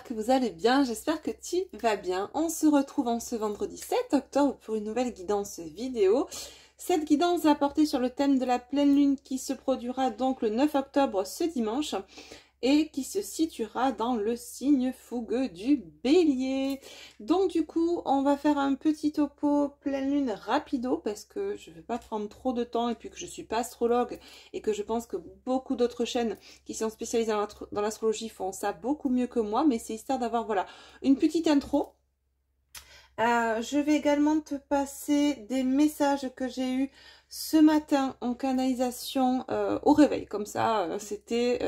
j'espère que vous allez bien, j'espère que tu vas bien. On se retrouve en ce vendredi 7 octobre pour une nouvelle guidance vidéo. Cette guidance va porter sur le thème de la pleine lune qui se produira donc le 9 octobre ce dimanche et qui se situera dans le signe fougueux du Bélier. Donc du coup, on va faire un petit topo pleine lune rapido parce que je ne vais pas prendre trop de temps et puis que je ne suis pas astrologue et que je pense que beaucoup d'autres chaînes qui sont spécialisées dans l'astrologie font ça beaucoup mieux que moi, mais c'est histoire d'avoir voilà une petite intro. Je vais également te passer des messages que j'ai eus ce matin en canalisation au réveil. Comme ça, c'était...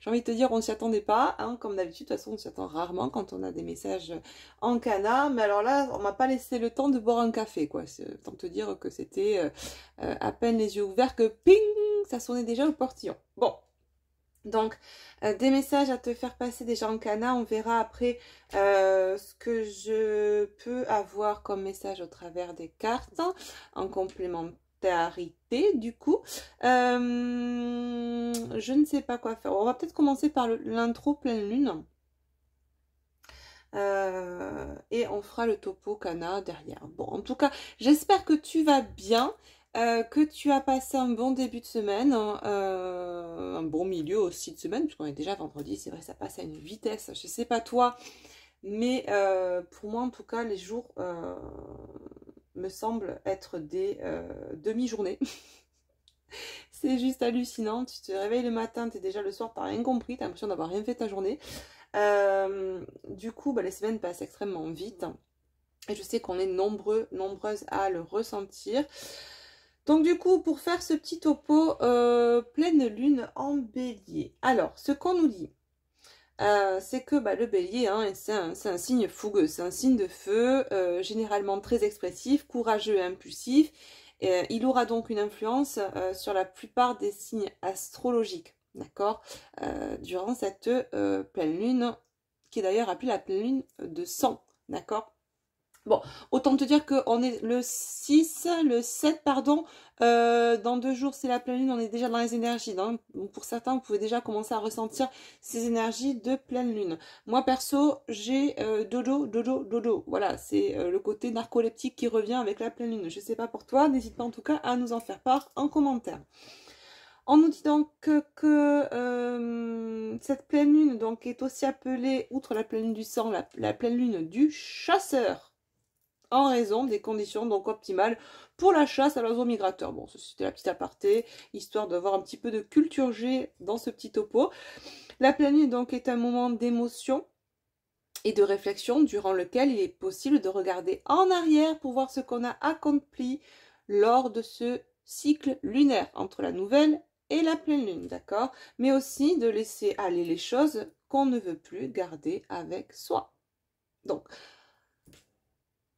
J'ai envie de te dire, on ne s'y attendait pas, hein, comme d'habitude. De toute façon, on s'y attend rarement quand on a des messages en cana. Mais alors là, on m'a pas laissé le temps de boire un café, quoi. C'est autant te dire que c'était à peine les yeux ouverts que ping, ça sonnait déjà au portillon. Bon. Donc, des messages à te faire passer déjà en cana. On verra après ce que je peux avoir comme message au travers des cartes en complémentarité du coup. Je ne sais pas quoi faire. On va peut-être commencer par l'intro pleine lune. Et on fera le topo cana derrière. Bon, en tout cas, j'espère que tu vas bien. Que tu as passé un bon début de semaine, un bon milieu aussi de semaine, puisqu'on est déjà vendredi, c'est vrai, ça passe à une vitesse, je sais pas toi, mais pour moi en tout cas, les jours me semblent être des demi-journées. C'est juste hallucinant, tu te réveilles le matin, tu es déjà le soir, tu n'as rien compris, tu as l'impression d'avoir rien fait ta journée. Du coup, bah, les semaines passent extrêmement vite, et je sais qu'on est nombreuses à le ressentir. Donc du coup, pour faire ce petit topo, pleine lune en bélier. Alors, ce qu'on nous dit, c'est que bah, le bélier, hein, c'est un signe fougueux, c'est un signe de feu, généralement très expressif, courageux et impulsif. Il aura donc une influence sur la plupart des signes astrologiques, d'accord, durant cette pleine lune, qui est d'ailleurs appelée la pleine lune de sang, d'accord. Bon, autant te dire qu'on est le 7, pardon, dans 2 jours, c'est la pleine lune, on est déjà dans les énergies. Donc, pour certains, vous pouvez déjà commencer à ressentir ces énergies de pleine lune. Moi, perso, j'ai dodo. Voilà, c'est le côté narcoleptique qui revient avec la pleine lune. Je sais pas pour toi, n'hésite pas en tout cas à nous en faire part en commentaire. On nous dit donc que cette pleine lune donc, est aussi appelée, outre la pleine lune du sang, la pleine lune du chasseur, en raison des conditions donc optimales pour la chasse à l'oiseau migrateur. Bon, c'était la petite aparté, histoire d'avoir un petit peu de culture G dans ce petit topo. La pleine lune donc est un moment d'émotion et de réflexion durant lequel il est possible de regarder en arrière pour voir ce qu'on a accompli lors de ce cycle lunaire entre la nouvelle et la pleine lune, d'accord? Mais aussi de laisser aller les choses qu'on ne veut plus garder avec soi. Donc,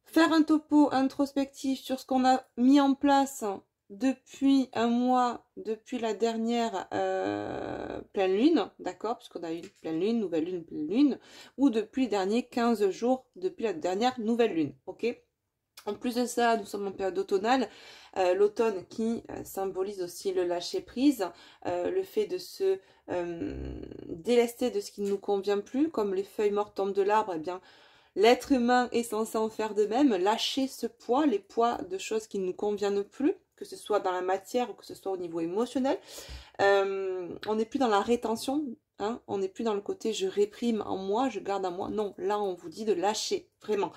faire un topo introspectif sur ce qu'on a mis en place depuis un mois, depuis la dernière pleine lune, d'accord, puisqu'on a eu une pleine lune, pleine lune, ou depuis les derniers 15 jours, depuis la dernière nouvelle lune, ok. En plus de ça, nous sommes en période automnale, l'automne qui symbolise aussi le lâcher-prise, le fait de se délester de ce qui ne nous convient plus, comme les feuilles mortes tombent de l'arbre, eh bien, l'être humain est censé en faire de même, lâcher ce poids, les poids de choses qui ne nous conviennent plus, que ce soit dans la matière ou que ce soit au niveau émotionnel. On n'est plus dans la rétention, hein, on n'est plus dans le côté je réprime en moi, je garde en moi. Non, là on vous dit de lâcher, vraiment.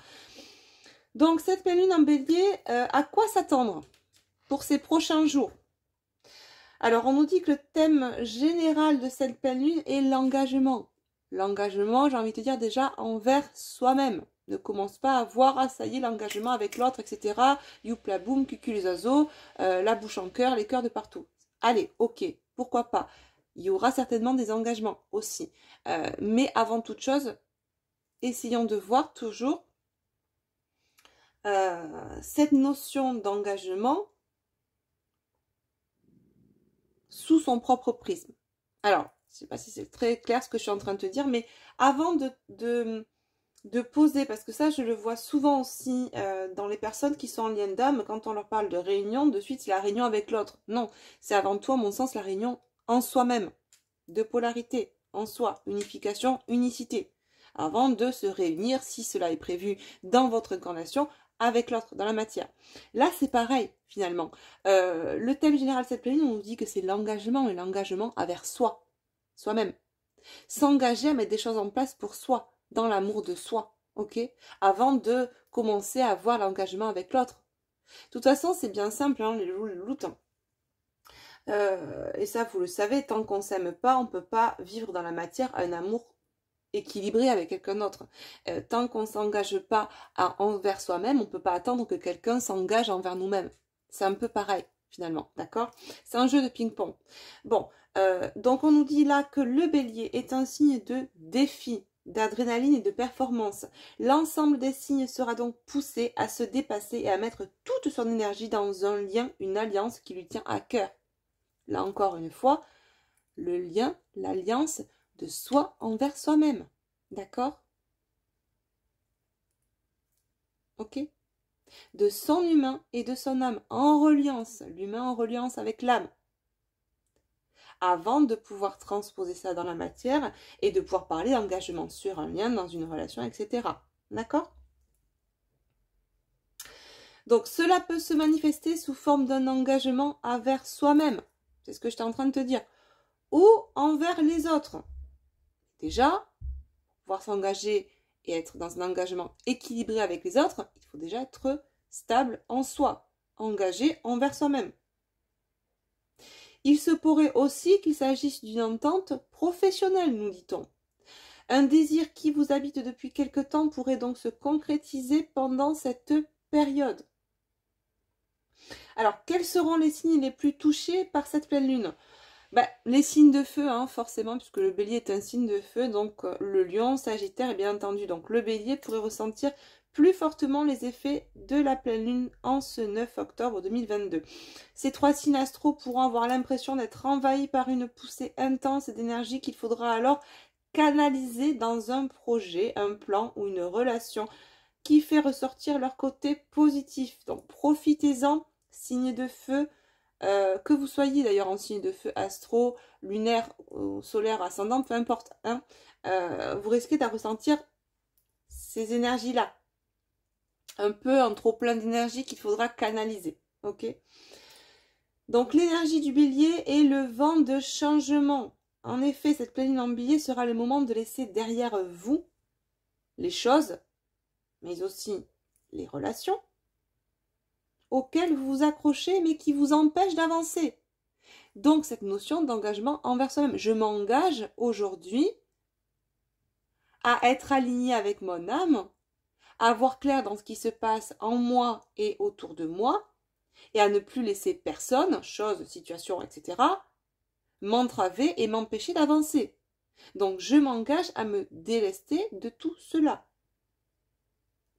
Donc cette pleine lune en bélier, à quoi s'attendre pour ces prochains jours? Alors on nous dit que le thème général de cette pleine lune est l'engagement. L'engagement, j'ai envie de te dire déjà envers soi-même. Ne commence pas à voir, ah ça y est, l'engagement avec l'autre, etc. Youpla boum, cucul les oiseaux, la bouche en cœur, les cœurs de partout. Allez, ok, pourquoi pas. Il y aura certainement des engagements aussi. Mais avant toute chose, essayons de voir toujours cette notion d'engagement sous son propre prisme. Alors, je ne sais pas si c'est très clair ce que je suis en train de te dire, mais avant de poser, parce que ça je le vois souvent aussi dans les personnes qui sont en lien d'âme, quand on leur parle de réunion, de suite c'est la réunion avec l'autre. Non, c'est avant tout à mon sens la réunion en soi-même, de polarité, en soi, unification, unicité, avant de se réunir, si cela est prévu dans votre incarnation, avec l'autre, dans la matière. Là, c'est pareil, finalement. Le thème général de cette pleine lune, on nous dit que c'est l'engagement, et l'engagement envers soi, soi-même. S'engager à mettre des choses en place pour soi, dans l'amour de soi, ok? Avant de commencer à avoir l'engagement avec l'autre. De toute façon, c'est bien simple, hein, les loups. Et ça, vous le savez, tant qu'on s'aime pas, on peut pas vivre dans la matière un amour équilibré avec quelqu'un d'autre. Tant qu'on s'engage pas envers soi-même, on peut pas attendre que quelqu'un s'engage envers nous-mêmes. C'est un peu pareil, finalement, d'accord? C'est un jeu de ping-pong. Bon, donc on nous dit là que le bélier est un signe de défi, d'adrénaline et de performance. L'ensemble des signes sera donc poussé à se dépasser et à mettre toute son énergie dans un lien, une alliance qui lui tient à cœur. Là encore une fois, le lien, l'alliance de soi envers soi-même. D'accord? Ok? De son humain et de son âme en reliance, l'humain en reliance avec l'âme. Avant de pouvoir transposer ça dans la matière et de pouvoir parler d'engagement sur un lien, dans une relation, etc. D'accord? Donc cela peut se manifester sous forme d'un engagement envers soi-même. C'est ce que j'étais en train de te dire. Ou envers les autres. Déjà, pouvoir s'engager et être dans un engagement équilibré avec les autres, il faut déjà être stable en soi, engagé envers soi-même. Il se pourrait aussi qu'il s'agisse d'une entente professionnelle, nous dit-on. Un désir qui vous habite depuis quelque temps pourrait donc se concrétiser pendant cette période. Alors, quels seront les signes les plus touchés par cette pleine lune? Les signes de feu, hein, forcément, puisque le bélier est un signe de feu, donc le lion, sagittaire, et bien entendu, donc le bélier pourrait ressentir plus fortement les effets de la pleine lune en ce 9 octobre 2022. Ces trois signes astraux pourront avoir l'impression d'être envahis par une poussée intense d'énergie qu'il faudra alors canaliser dans un projet, un plan ou une relation qui fait ressortir leur côté positif. Donc profitez-en, signe de feu, que vous soyez d'ailleurs en signe de feu astro, lunaire, solaire, ascendant, peu importe, hein, vous risquez de ressentir ces énergies-là. Un peu un trop plein d'énergie qu'il faudra canaliser. Ok? Donc l'énergie du bélier est le vent de changement. En effet, cette pleine lune en bélier sera le moment de laisser derrière vous les choses, mais aussi les relations, auxquelles vous vous accrochez mais qui vous empêchent d'avancer. Donc cette notion d'engagement envers soi-même. Je m'engage aujourd'hui à être aligné avec mon âme, à voir clair dans ce qui se passe en moi et autour de moi, et à ne plus laisser personne, chose, situation, etc., m'entraver et m'empêcher d'avancer. Donc je m'engage à me délester de tout cela.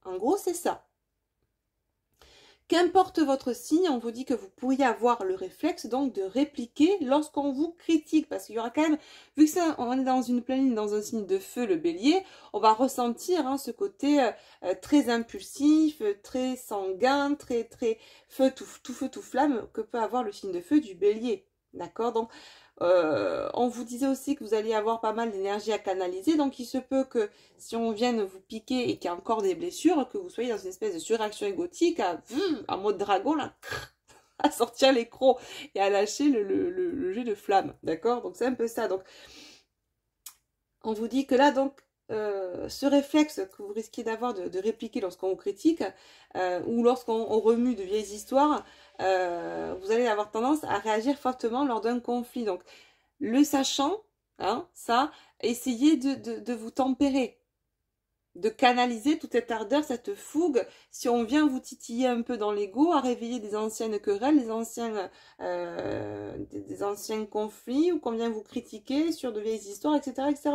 En gros, c'est ça. Qu'importe votre signe, on vous dit que vous pourriez avoir le réflexe donc de répliquer lorsqu'on vous critique. Parce qu'il y aura quand même, vu que on est dans une pleine lune, dans un signe de feu, le bélier, on va ressentir ce côté très impulsif, très sanguin, très feu, tout flamme que peut avoir le signe de feu du bélier. D'accord? Donc, on vous disait aussi que vous alliez avoir pas mal d'énergie à canaliser, donc il se peut que si on vienne vous piquer et qu'il y a encore des blessures, que vous soyez dans une espèce de surréaction égotique, en mode dragon, là, à sortir les crocs et à lâcher le jet de flamme, d'accord? Donc c'est un peu ça. Donc on vous dit que là, donc, ce réflexe que vous risquez d'avoir de répliquer lorsqu'on vous critique ou lorsqu'on remue de vieilles histoires, vous allez avoir tendance à réagir fortement lors d'un conflit. Donc, le sachant, hein, ça, essayez de vous tempérer, de canaliser toute cette ardeur, cette fougue. Si on vient vous titiller un peu dans l'ego, à réveiller des anciennes querelles, des anciens conflits, ou qu'on vient vous critiquer sur de vieilles histoires, etc., etc.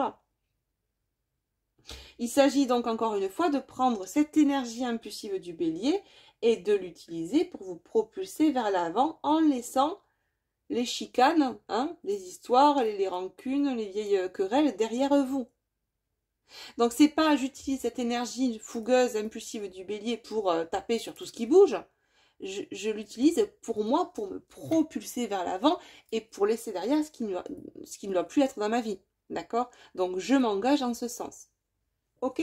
Il s'agit donc encore une fois de prendre cette énergie impulsive du bélier et de l'utiliser pour vous propulser vers l'avant en laissant les chicanes, hein, les histoires, les rancunes, les vieilles querelles derrière vous. Donc c'est pas j'utilise cette énergie fougueuse, impulsive du bélier pour taper sur tout ce qui bouge. Je l'utilise pour moi, pour me propulser vers l'avant et pour laisser derrière ce qui ne doit plus être dans ma vie. D'accord? Donc, je m'engage en ce sens. Ok?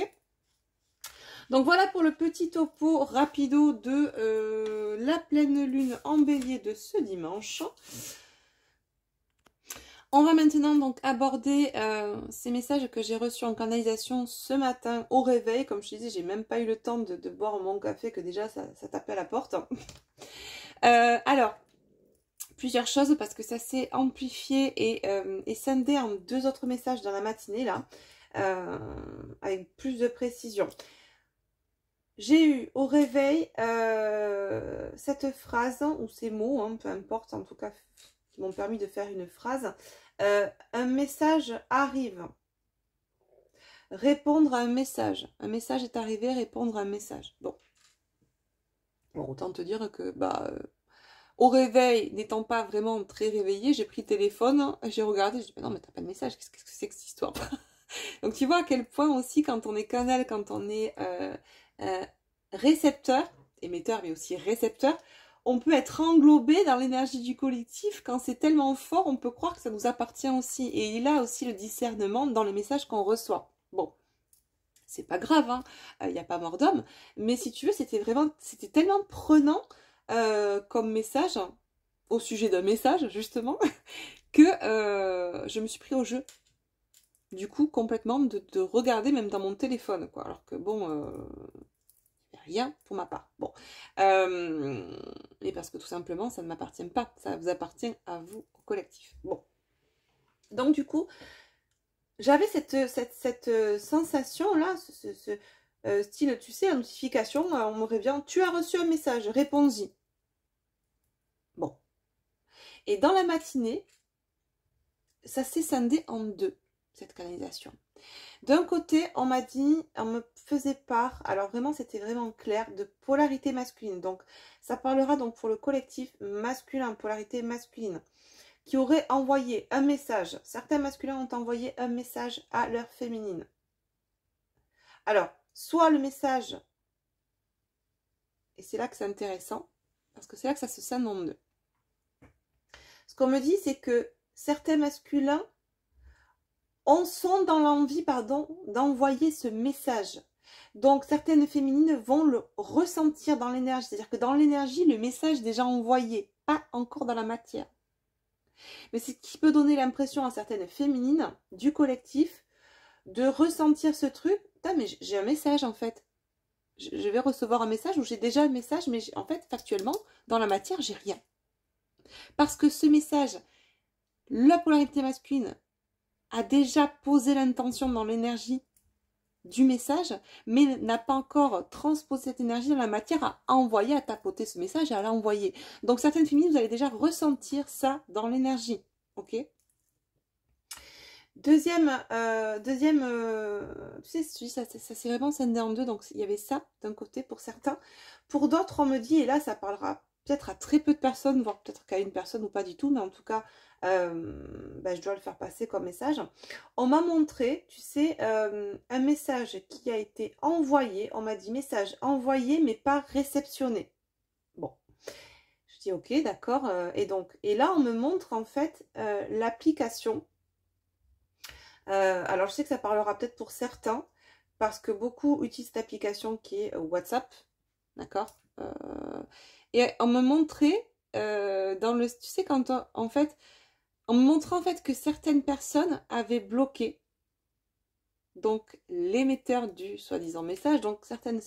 Donc, voilà pour le petit topo rapido de la pleine lune en bélier de ce dimanche. On va maintenant donc aborder ces messages que j'ai reçus en canalisation ce matin au réveil. Comme je te disais, j'ai même pas eu le temps de boire mon café que déjà ça tapait à la porte. Alors, plusieurs choses parce que ça s'est amplifié et scindé en 2 autres messages dans la matinée là, avec plus de précision. J'ai eu au réveil cette phrase ou ces mots, hein, peu importe, en tout cas qui m'ont permis de faire une phrase. Un message arrive. Répondre à un message. Un message est arrivé, répondre à un message. Bon, autant te dire que au réveil, n'étant pas vraiment très réveillée, j'ai pris le téléphone, j'ai regardé, j'ai dit, mais non, mais t'as pas de message, qu'est-ce que c'est que cette histoire? Donc tu vois à quel point aussi, quand on est canal, quand on est récepteur, émetteur, mais aussi récepteur, on peut être englobé dans l'énergie du collectif. Quand c'est tellement fort, on peut croire que ça nous appartient aussi. Et il a aussi le discernement dans les messages qu'on reçoit. Bon, c'est pas grave, hein, y a pas mort d'homme. Mais si tu veux, c'était tellement prenant comme message, au sujet d'un message, justement, que je me suis pris au jeu. Du coup, complètement, de regarder même dans mon téléphone, quoi. Alors que bon... rien pour ma part. Bon. Et parce que tout simplement, ça ne m'appartient pas. Ça vous appartient à vous, au collectif. Bon. Donc, du coup, j'avais cette sensation-là, ce style, tu sais, la notification, on me revient, tu as reçu un message, réponds-y. Bon. Et dans la matinée, ça s'est scindé en 2, cette canalisation. D'un côté, on m'a dit, on me faisait part, alors vraiment c'était vraiment clair, de polarité masculine. Donc ça parlera donc pour le collectif masculin, polarité masculine, qui aurait envoyé un message. Certains masculins ont envoyé un message à leur féminine. Alors, soit le message, et c'est là que c'est intéressant, parce que c'est là que ça se scinde en 2. Ce qu'on me dit, c'est que certains masculins sont dans l'envie, d'envoyer ce message. Donc, certaines féminines vont le ressentir dans l'énergie. C'est-à-dire que dans l'énergie, le message est déjà envoyé, pas encore dans la matière. Mais c'est ce qui peut donner l'impression à certaines féminines du collectif de ressentir ce truc. Putain, mais j'ai un message en fait. Je vais recevoir un message ou j'ai déjà un message, mais en fait, factuellement, dans la matière, j'ai rien. Parce que ce message, la polarité masculine, a déjà posé l'intention dans l'énergie du message, mais n'a pas encore transposé cette énergie dans la matière à envoyer, à tapoter ce message et à l'envoyer. Donc certaines féminines, vous allez déjà ressentir ça dans l'énergie. Ok? Deuxième, tu sais, ça s'est vraiment scindé en 2, donc il y avait ça d'un côté pour certains. Pour d'autres, on me dit, et là ça parlera peut-être à très peu de personnes, voire peut-être qu'à une personne ou pas du tout, mais en tout cas, je dois le faire passer comme message. On m'a montré, tu sais, un message qui a été envoyé, on m'a dit message envoyé mais pas réceptionné. Bon, je dis ok, d'accord, et là on me montre en fait l'application. Alors je sais que ça parlera peut-être pour certains, parce que beaucoup utilisent cette application qui est WhatsApp, d'accord, et on me montrait tu sais, quand en fait, on me montrait en fait que certaines personnes avaient bloqué donc l'émetteur du soi-disant message, donc certaines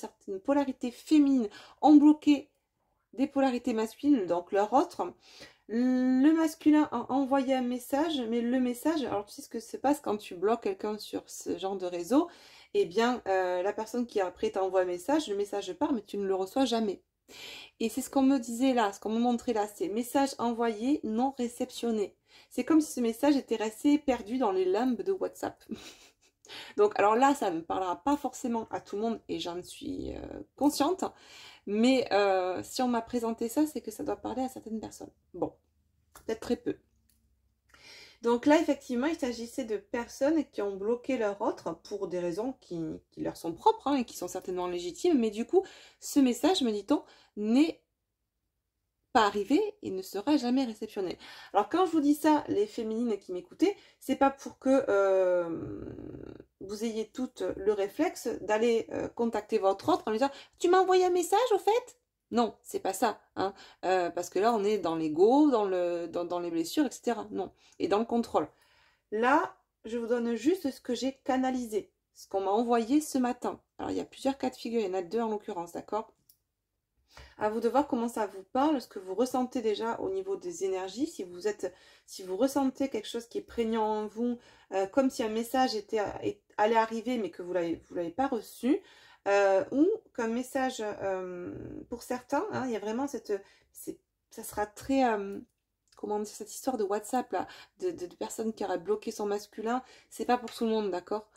polarités féminines ont bloqué des polarités masculines, donc leur autre. Le masculin a envoyé un message, mais le message, alors tu sais ce que se passe quand tu bloques quelqu'un sur ce genre de réseau, eh bien la personne qui après t'envoie un message, le message part, mais tu ne le reçois jamais. Et c'est ce qu'on me disait là, ce qu'on me montrait là, c'est message envoyé, non réceptionné. C'est comme si ce message était resté perdu dans les limbes de WhatsApp. Donc alors là, ça ne parlera pas forcément à tout le monde et j'en suis consciente. Mais si on m'a présenté ça, c'est que ça doit parler à certaines personnes. Bon, peut-être très peu. Donc là, effectivement, il s'agissait de personnes qui ont bloqué leur autre pour des raisons qui leur sont propres, hein, et qui sont certainement légitimes. Mais du coup, ce message, me dit-on, n'est pas arriver, il ne sera jamais réceptionné. Alors quand je vous dis ça, les féminines qui m'écoutez, c'est pas pour que vous ayez toutes le réflexe d'aller contacter votre autre en lui disant tu m'as envoyé un message au fait? Non, c'est pas ça, hein, parce que là on est dans l'ego, dans les blessures, etc. Non, et dans le contrôle. Là, je vous donne juste ce que j'ai canalisé, ce qu'on m'a envoyé ce matin. Alors il y a plusieurs cas de figure, il y en a 2 en l'occurrence, d'accord? À vous de voir comment ça vous parle, ce que vous ressentez déjà au niveau des énergies, si vous ressentez quelque chose qui est prégnant en vous, comme si un message allait arriver mais que vous l'avez pas reçu, ou qu'un message, pour certains, hein, il y a vraiment ça sera très, comment dire, cette histoire de WhatsApp là, de personnes qui auraient bloqué son masculin, c'est pas pour tout le monde, d'accord?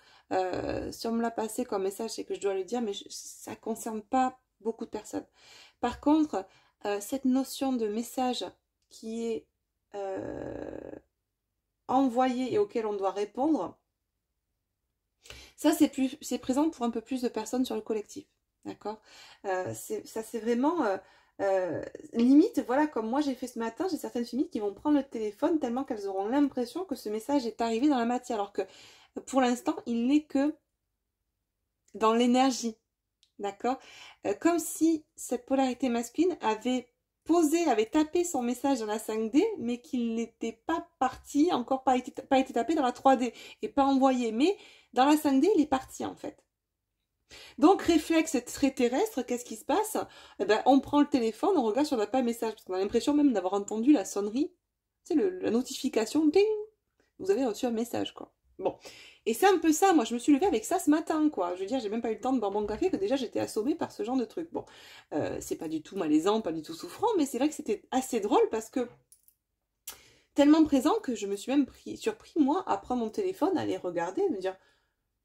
Si on me l'a passé comme message, c'est que je dois le dire, mais ça concerne pas beaucoup de personnes. Par contre, cette notion de message qui est envoyé et auquel on doit répondre, ça c'est présent pour un peu plus de personnes sur le collectif, d'accord? Ça c'est vraiment limite, voilà, comme moi j'ai fait ce matin, j'ai certaines filles qui vont prendre le téléphone tellement qu'elles auront l'impression que ce message est arrivé dans la matière, alors que pour l'instant il n'est que dans l'énergie. D'accord? Comme si cette polarité masculine avait tapé son message dans la 5D, mais qu'il n'était pas parti, encore pas été tapé dans la 3D et pas envoyé. Mais dans la 5D, il est parti en fait. Donc, réflexe très terrestre, qu'est-ce qui se passe? Eh ben, on prend le téléphone, on regarde si on n'a pas un message, parce qu'on a l'impression même d'avoir entendu la sonnerie, tu sais, la notification, ding, vous avez reçu un message, quoi. Bon. Et c'est un peu ça, moi je me suis levée avec ça ce matin, quoi. Je veux dire, j'ai même pas eu le temps de boire mon café que déjà j'étais assommée par ce genre de truc. Bon, c'est pas du tout malaisant, pas du tout souffrant, mais c'est vrai que c'était assez drôle parce que tellement présent que je me suis même surpris, moi, à prendre mon téléphone, à aller regarder, me dire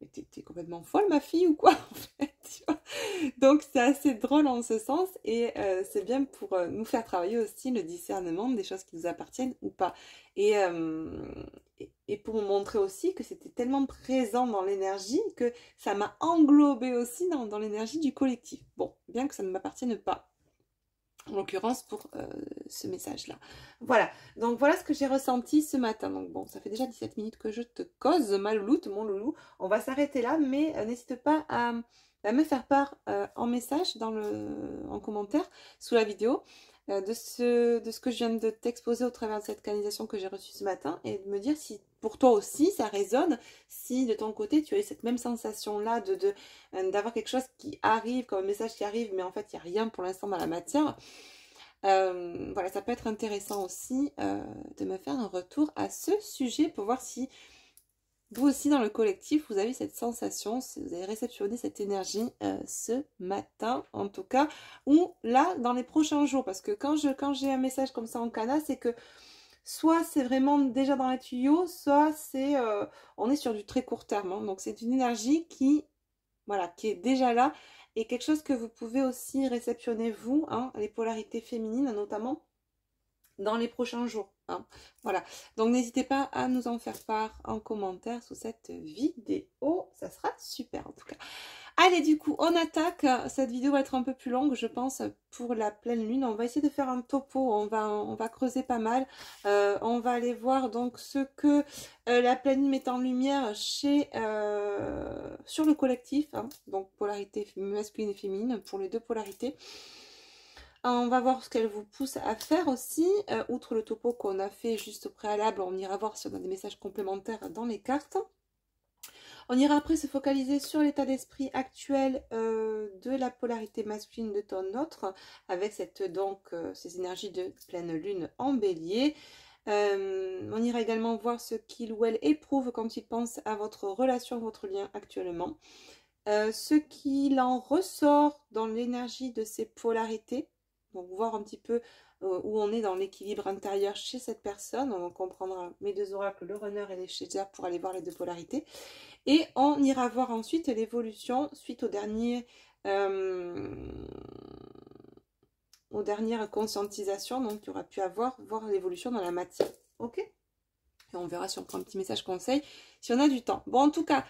mais t'es complètement folle ma fille ou quoi en fait, tu vois. Donc c'est assez drôle en ce sens et c'est bien pour nous faire travailler aussi le discernement des choses qui nous appartiennent ou pas. Et pour me montrer aussi que c'était tellement présent dans l'énergie que ça m'a englobé aussi dans l'énergie du collectif. Bon, bien que ça ne m'appartienne pas. En l'occurrence pour ce message-là. Voilà, donc voilà ce que j'ai ressenti ce matin. Donc bon, ça fait déjà 17 minutes que je te cause, ma louloute, mon loulou. On va s'arrêter là, mais n'hésite pas à me faire part en message, en commentaire, sous la vidéo, de ce que je viens de t'exposer au travers de cette canalisation que j'ai reçue ce matin, et de me dire si pour toi aussi ça résonne, si de ton côté tu as eu cette même sensation-là d'avoir quelque chose qui arrive, comme un message qui arrive, mais en fait il n'y a rien pour l'instant dans la matière. Voilà, ça peut être intéressant aussi de me faire un retour à ce sujet pour voir si vous aussi dans le collectif vous avez cette sensation, si vous avez réceptionné cette énergie ce matin en tout cas, ou là dans les prochains jours, parce que quand j'ai un message comme ça en canal, c'est que soit c'est vraiment déjà dans les tuyaux, soit c'est on est sur du très court terme, hein. Donc c'est une énergie qui est déjà là et quelque chose que vous pouvez aussi réceptionner vous, hein, les polarités féminines notamment dans les prochains jours, hein. Voilà, donc n'hésitez pas à nous en faire part en commentaire sous cette vidéo, ça sera super en tout cas. Allez, du coup, on attaque. Cette vidéo va être un peu plus longue, je pense, pour la pleine lune. On va essayer de faire un topo, on va creuser pas mal. On va aller voir donc ce que la pleine lune met en lumière sur le collectif, hein, donc polarité masculine et féminine, pour les deux polarités. On va voir ce qu'elle vous pousse à faire aussi. Outre le topo qu'on a fait juste au préalable, on ira voir si on a des messages complémentaires dans les cartes. On ira après se focaliser sur l'état d'esprit actuel de la polarité masculine de ton autre, avec ces énergies de pleine lune en bélier. On ira également voir ce qu'il ou elle éprouve quand il pense à votre relation, votre lien actuellement. Ce qu'il en ressort dans l'énergie de ces polarités. Donc voir un petit peu où on est dans l'équilibre intérieur chez cette personne. On comprendra mes deux oracles, le runner et les Shédia, pour aller voir les deux polarités. Et on ira voir ensuite l'évolution suite aux dernières conscientisations. Donc tu auras pu voir l'évolution dans la matière. Ok? Et on verra si on prend un petit message conseil, si on a du temps. Bon, en tout cas,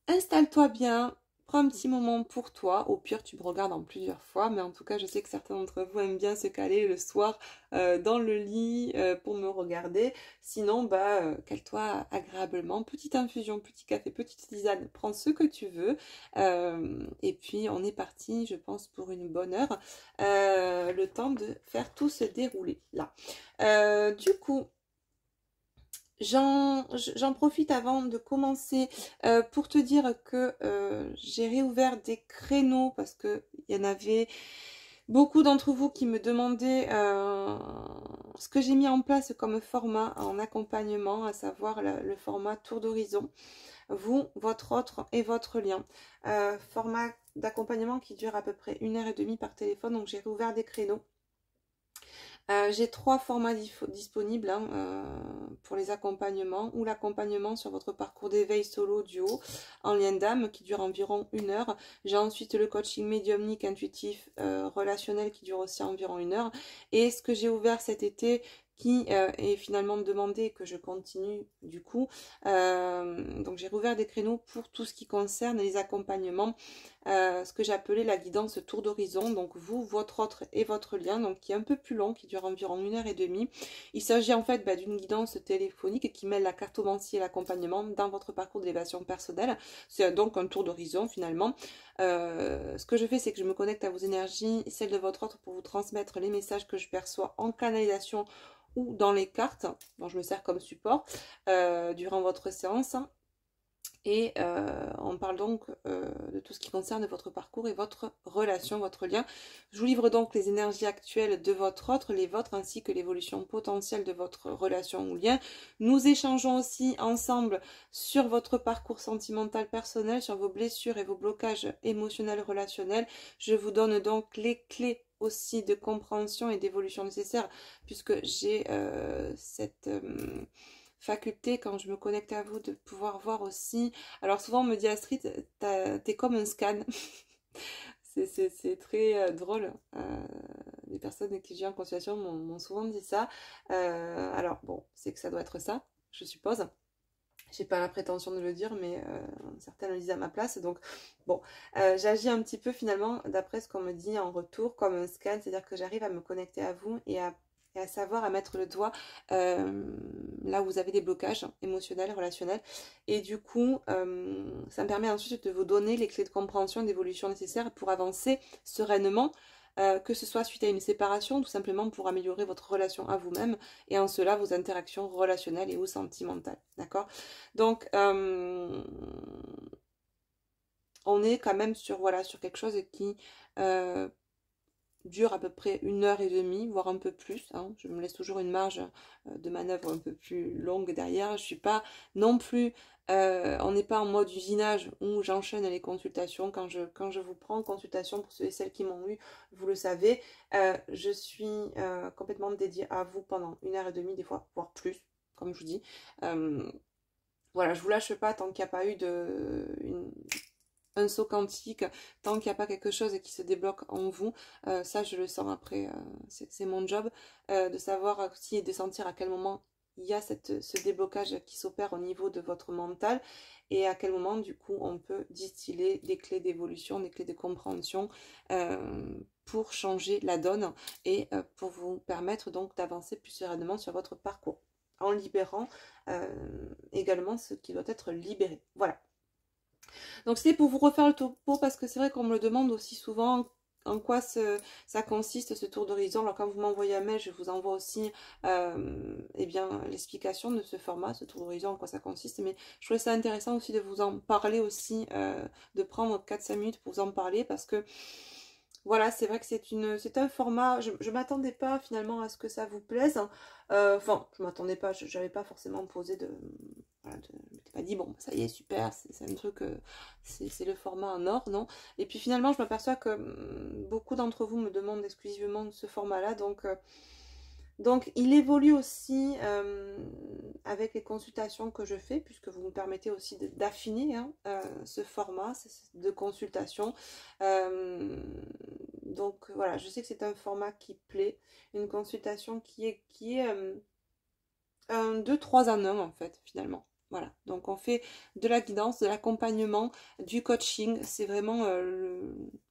installe-toi bien. prends un petit moment pour toi. Au pire, tu me regardes en plusieurs fois, mais en tout cas, je sais que certains d'entre vous aiment bien se caler le soir dans le lit pour me regarder. Sinon, bah, cale-toi agréablement. Petite infusion, petit café, petite tisane, prends ce que tu veux. Et puis, on est parti, je pense, pour une bonne heure. Le temps de faire tout se dérouler là. Du coup, j'en profite avant de commencer pour te dire que j'ai réouvert des créneaux parce que il y en avait beaucoup d'entre vous qui me demandaient ce que j'ai mis en place comme format en accompagnement, à savoir le format tour d'horizon. Vous, votre autre et votre lien. Format d'accompagnement qui dure à peu près 1h30 par téléphone, donc j'ai réouvert des créneaux. J'ai 3 formats disponibles hein, pour les accompagnements, ou l'accompagnement sur votre parcours d'éveil solo duo en lien d'âme qui dure environ 1 heure. J'ai ensuite le coaching médiumnique intuitif relationnel qui dure aussi environ 1 heure. Et ce que j'ai ouvert cet été qui est finalement demandé et que je continue du coup. Donc j'ai rouvert des créneaux pour tout ce qui concerne les accompagnements, ce que j'ai appelé la guidance tour d'horizon. Donc vous, votre autre et votre lien, donc qui est un peu plus long, qui dure environ 1h30. Il s'agit en fait d'une guidance téléphonique qui mêle la cartomancie et l'accompagnement dans votre parcours d'élévation personnelle. C'est donc un tour d'horizon finalement. Ce que je fais, c'est que je me connecte à vos énergies, celles de votre autre, pour vous transmettre les messages que je perçois en canalisation ou dans les cartes, dont je me sers comme support durant votre séance. Et on parle donc de tout ce qui concerne votre parcours et votre relation, votre lien. Je vous livre donc les énergies actuelles de votre autre, les vôtres, ainsi que l'évolution potentielle de votre relation ou lien. Nous échangeons aussi ensemble sur votre parcours sentimental personnel, sur vos blessures et vos blocages émotionnels, relationnels. Je vous donne donc les clés aussi de compréhension et d'évolution nécessaires, puisque j'ai cette faculté, quand je me connecte à vous, de pouvoir voir aussi. Alors souvent on me dit, Astrid, t'es comme un scan. C'est très drôle. Les personnes qui viennent en consultation m'ont souvent dit ça. Alors bon, c'est que ça doit être ça, je suppose. J'ai pas la prétention de le dire, mais certaines le disent à ma place. Donc bon, j'agis un petit peu finalement d'après ce qu'on me dit en retour comme un scan, c'est-à-dire que j'arrive à me connecter à vous et à savoir, à mettre le doigt là où vous avez des blocages émotionnels, relationnels. Et du coup, ça me permet ensuite de vous donner les clés de compréhension et d'évolution nécessaires pour avancer sereinement, que ce soit suite à une séparation, tout simplement pour améliorer votre relation à vous-même et en cela vos interactions relationnelles et ou sentimentales. D'accord? Donc, on est quand même sur, voilà, sur quelque chose qui dure à peu près 1h30, voire un peu plus. Hein. Je me laisse toujours une marge de manœuvre un peu plus longue derrière. Je suis pas non plus, on n'est pas en mode usinage où j'enchaîne les consultations. Quand je vous prends en consultation, pour ceux et celles qui m'ont eu, vous le savez, je suis complètement dédiée à vous pendant 1h30, des fois, voire plus, comme je vous dis. Voilà, je vous lâche pas tant qu'il n'y a pas eu un saut quantique, tant qu'il n'y a pas quelque chose qui se débloque en vous. Ça je le sens après, c'est mon job de savoir aussi et de sentir à quel moment il y a ce déblocage qui s'opère au niveau de votre mental et à quel moment du coup on peut distiller des clés d'évolution, des clés de compréhension pour changer la donne et pour vous permettre donc d'avancer plus sereinement sur votre parcours en libérant également ce qui doit être libéré. Voilà. Donc c'était pour vous refaire le topo parce que c'est vrai qu'on me le demande aussi souvent en quoi ça consiste ce tour d'horizon. Alors quand vous m'envoyez un mail, je vous envoie aussi eh bien l'explication de ce format, ce tour d'horizon, en quoi ça consiste. Mais je trouvais ça intéressant aussi de vous en parler aussi, de prendre 4-5 minutes pour vous en parler parce que voilà, c'est vrai que c'est un format, je ne m'attendais pas finalement à ce que ça vous plaise. Enfin, je m'attendais pas, je n'avais pas forcément posé de... Voilà, je m'étais pas dit, bon, ça y est, super, c'est un truc, c'est le format en or, non? Et puis finalement, je m'aperçois que beaucoup d'entre vous me demandent exclusivement ce format-là, donc il évolue aussi avec les consultations que je fais, puisque vous me permettez aussi d'affiner hein, ce format de consultation. Donc voilà, je sais que c'est un format qui plaît, une consultation qui est un 2-3 en 1 en fait, finalement. Voilà, donc on fait de la guidance, de l'accompagnement, du coaching. C'est vraiment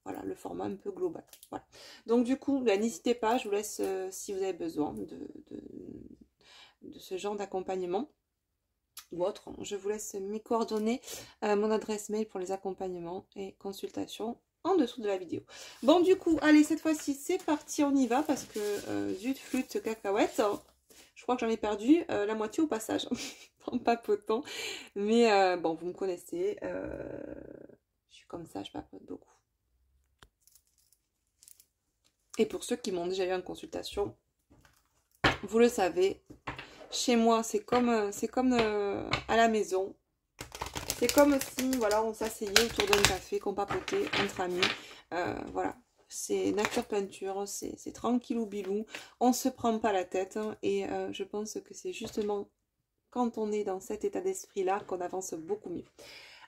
voilà, le format un peu global. Voilà. Donc du coup, n'hésitez pas, je vous laisse si vous avez besoin de ce genre d'accompagnement ou autre. Je vous laisse mes coordonnées, mon adresse mail pour les accompagnements et consultations en dessous de la vidéo. Bon, du coup, allez, cette fois-ci, c'est parti, on y va parce que zut, flûte, cacahuète. Je crois que j'en ai perdu la moitié au passage en papotant. Mais bon, vous me connaissez. Je suis comme ça, je papote beaucoup. Et pour ceux qui m'ont déjà eu en consultation, vous le savez, chez moi, c'est comme à la maison. C'est comme si, voilà, on s'asseyait autour d'un café, qu'on papotait entre amis. Voilà, c'est nature peinture, c'est tranquillou bilou. On se prend pas la tête. Hein, et je pense que c'est justement quand on est dans cet état d'esprit-là qu'on avance beaucoup mieux.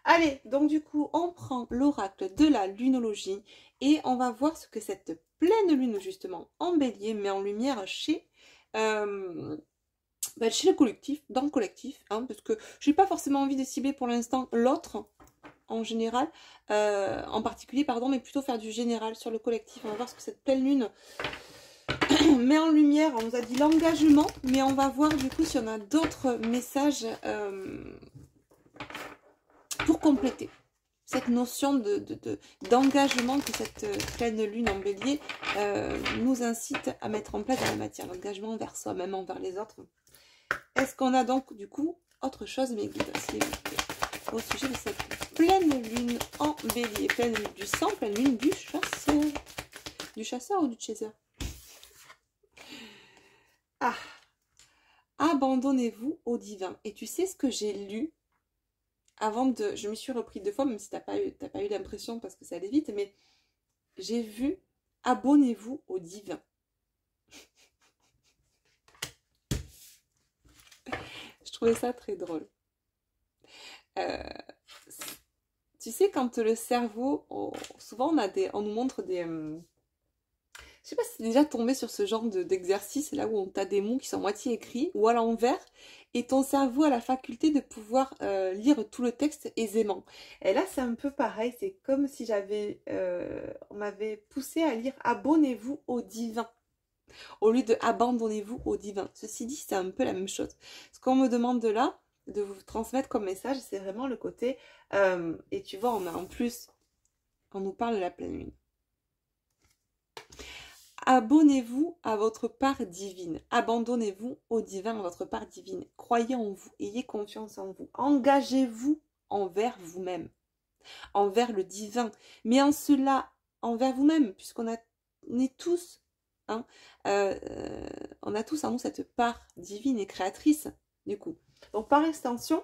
Allez, donc du coup, on prend l'oracle de la lunologie et on va voir ce que cette pleine lune, justement, en bélier, met en lumière chez le collectif, dans le collectif, hein, parce que je n'ai pas forcément envie de cibler pour l'instant l'autre, en général, en particulier, pardon, mais plutôt faire du général sur le collectif. On va voir ce que cette pleine lune met en lumière. On nous a dit l'engagement, mais on va voir du coup si on a d'autres messages pour compléter cette notion d'engagement que cette pleine lune en bélier nous incite à mettre en place dans la matière. L'engagement envers soi-même, envers les autres. Est-ce qu'on a donc du coup autre chose, mes guides, s'il vous plaît, au sujet de cette pleine lune en bélier, pleine lune du sang, pleine lune du chasseur. Du chasseur ou du chasseur? Ah, abandonnez-vous au divin. Et tu sais ce que j'ai lu avant de... Je m'y suis repris 2 fois, même si t'as pas eu l'impression parce que ça allait vite, mais j'ai vu abonnez-vous au divin. Je trouvais ça très drôle. Tu sais, quand le cerveau, souvent on nous montre des... je sais pas si tu es déjà tombé sur ce genre d'exercice, là où on t'a des mots qui sont moitié écrits ou à l'envers, et ton cerveau a la faculté de pouvoir lire tout le texte aisément. Et là, c'est un peu pareil, c'est comme si on m'avait poussé à lire « Abonnez-vous au divin » au lieu de « Abandonnez-vous au divin ». Ceci dit, c'est un peu la même chose. Ce qu'on me demande de là, de vous transmettre comme message, c'est vraiment le côté... et tu vois, on a en plus, on nous parle de la pleine lune. Abonnez-vous à votre part divine. Abandonnez-vous au divin, à votre part divine. Croyez en vous. Ayez confiance en vous. Engagez-vous envers vous-même. Envers le divin. Mais en cela, envers vous-même, puisqu'on est tous, hein, on a tous en nous cette part divine et créatrice, du coup. Donc, par extension,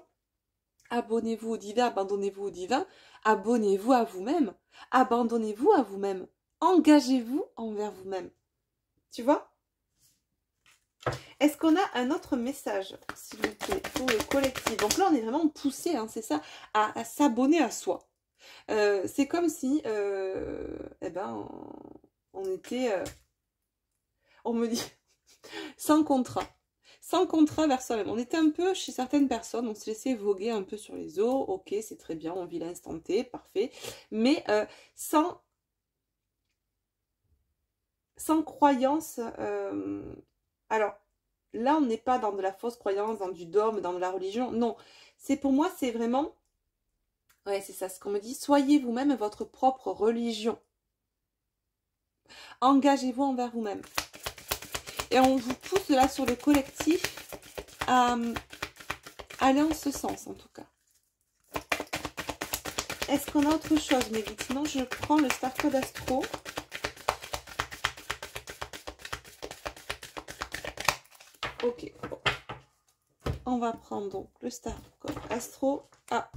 abonnez-vous au divin, abandonnez-vous au divin. Abonnez-vous à vous-même. Abandonnez-vous à vous-même. Engagez-vous envers vous-même. Tu vois? Est-ce qu'on a un autre message, s'il vous plaît, pour le collectif? Donc là, on est vraiment poussé, hein, c'est ça, à s'abonner à soi. C'est comme si, on était, on me dit, sans contrat. Sans contrat vers soi-même. On était un peu, chez certaines personnes, on se laissait voguer un peu sur les eaux. Ok, c'est très bien, on vit l'instant T, parfait. Mais sans croyance. Alors, là, on n'est pas dans de la fausse croyance, dans du dogme, dans de la religion. Non, pour moi, c'est vraiment... Ouais, c'est ça, ce qu'on me dit. Soyez vous-même votre propre religion. Engagez-vous envers vous-même. Et on vous pousse là sur le collectif à aller en ce sens, en tout cas. Est-ce qu'on a autre chose, mais vite, sinon je prends le Star Code Astro. Ok, bon. On va prendre donc le Star Code Astro. Ah,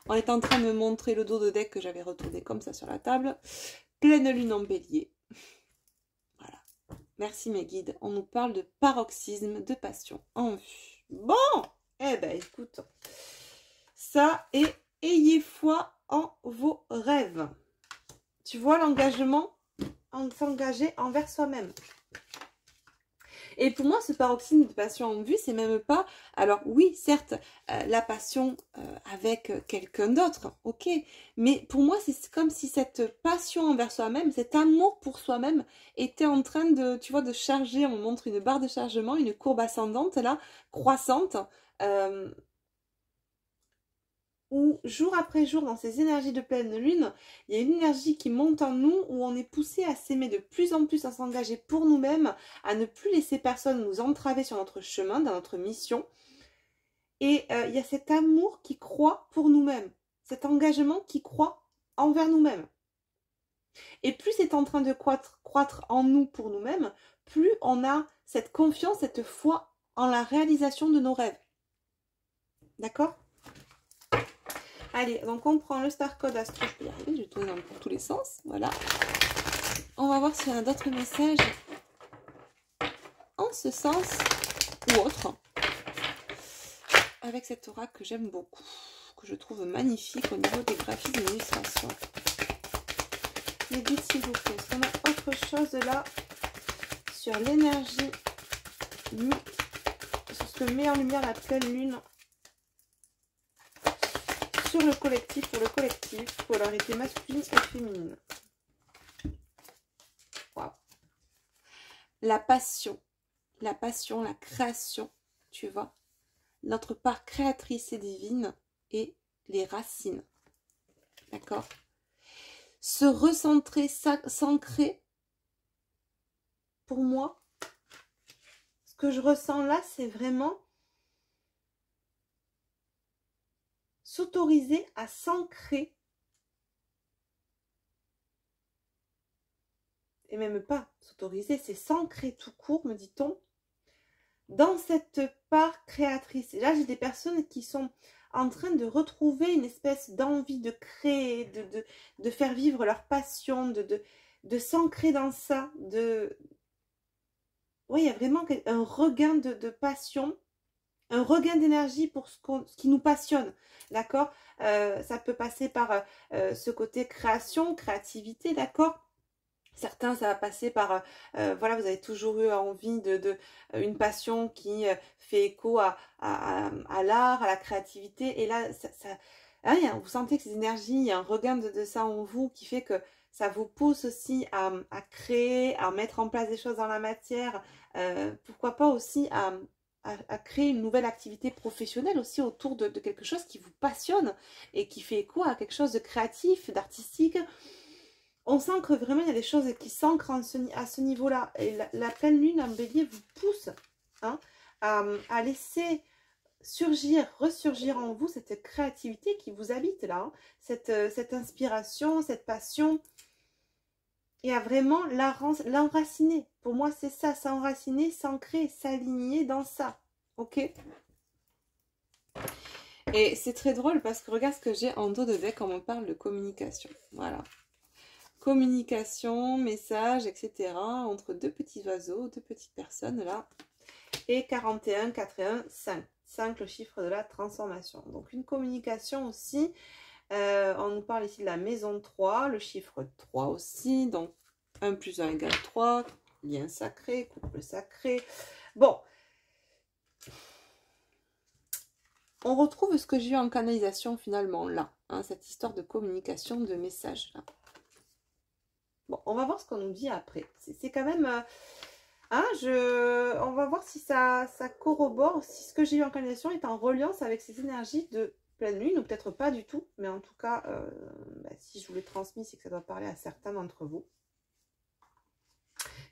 on est en train de me montrer le dos de deck que j'avais retourné comme ça sur la table. Pleine lune en bélier. Voilà. Merci mes guides. On nous parle de paroxysme de passion en vue. Bon, eh ben écoute, ça et ayez foi en vos rêves. Tu vois l'engagement, s'engager envers soi-même. Et pour moi, ce paroxysme de passion en vue, c'est même pas... Alors oui, certes, la passion avec quelqu'un d'autre, ok. Mais pour moi, c'est comme si cette passion envers soi-même, cet amour pour soi-même, était en train de, tu vois, de charger. On me montre une barre de chargement, une courbe ascendante, là, croissante, où jour après jour, dans ces énergies de pleine lune, il y a une énergie qui monte en nous, où on est poussé à s'aimer de plus en plus, à s'engager pour nous-mêmes, à ne plus laisser personne nous entraver sur notre chemin, dans notre mission. Et il y a cet amour qui croît pour nous-mêmes, cet engagement qui croît envers nous-mêmes. Et plus c'est en train de croître en nous pour nous-mêmes, plus on a cette confiance, cette foi en la réalisation de nos rêves. D'accord ? Allez, donc on prend le Star Code Astro, je peux y arriver, je vais tourner dans tous les sens, voilà. On va voir s'il y en a d'autres messages en ce sens ou autre. Avec cet oracle que j'aime beaucoup, que je trouve magnifique au niveau des graphiques et illustrations. Les guides, s'il vous plaît. Est-ce qu'on a autre chose là sur l'énergie, sur ce que met en lumière la pleine lune sur le collectif, pour le collectif, polarité masculine et féminine. Waouh. La passion, la création, tu vois. Notre part créatrice et divine et les racines. D'accord? Se recentrer, s'ancrer, pour moi, ce que je ressens là, c'est vraiment s'autoriser à s'ancrer, et même pas s'autoriser, c'est s'ancrer tout court, me dit-on, dans cette part créatrice. Et là, j'ai des personnes qui sont en train de retrouver une espèce d'envie de créer, de faire vivre leur passion, de s'ancrer dans ça. Oui, il y a vraiment un regain de passion, un regain d'énergie pour ce qui nous passionne, d'accord? Ça peut passer par ce côté création, créativité, d'accord? Certains, ça va passer par, voilà, vous avez toujours eu envie une passion qui fait écho à l'art, à la créativité. Et là, hein, vous sentez que ces énergies, il y a un regain de ça en vous qui fait que ça vous pousse aussi à créer, à mettre en place des choses dans la matière. Pourquoi pas aussi à créer une nouvelle activité professionnelle aussi autour de quelque chose qui vous passionne et qui fait écho à quelque chose de créatif, d'artistique. On sent que vraiment il y a des choses qui s'ancrent à ce niveau-là. Et la pleine lune en bélier vous pousse, hein, à laisser ressurgir en vous cette créativité qui vous habite là, hein, cette inspiration, cette passion, et à vraiment l'enraciner. Pour moi c'est ça, s'enraciner, s'ancrer, s'aligner dans ça. Ok? Et c'est très drôle parce que regarde ce que j'ai en dos de deck quand on parle de communication. Voilà. Communication, message, etc. entre deux petits oiseaux, deux petites personnes là. Et 41, 4 et 1, 5. 5, le chiffre de la transformation. Donc une communication aussi. On nous parle ici de la maison 3, le chiffre 3 aussi. Donc 1 plus 1 égale 3. Lien sacré, couple sacré. Bon. On retrouve ce que j'ai eu en canalisation finalement là. Hein, cette histoire de communication, de message là. Bon, on va voir ce qu'on nous dit après. C'est quand même... hein, on va voir si ça corrobore, si ce que j'ai eu en canalisation est en reliance avec ces énergies de pleine lune, ou peut-être pas du tout. Mais en tout cas, si je vous l'ai transmis, c'est que ça doit parler à certains d'entre vous.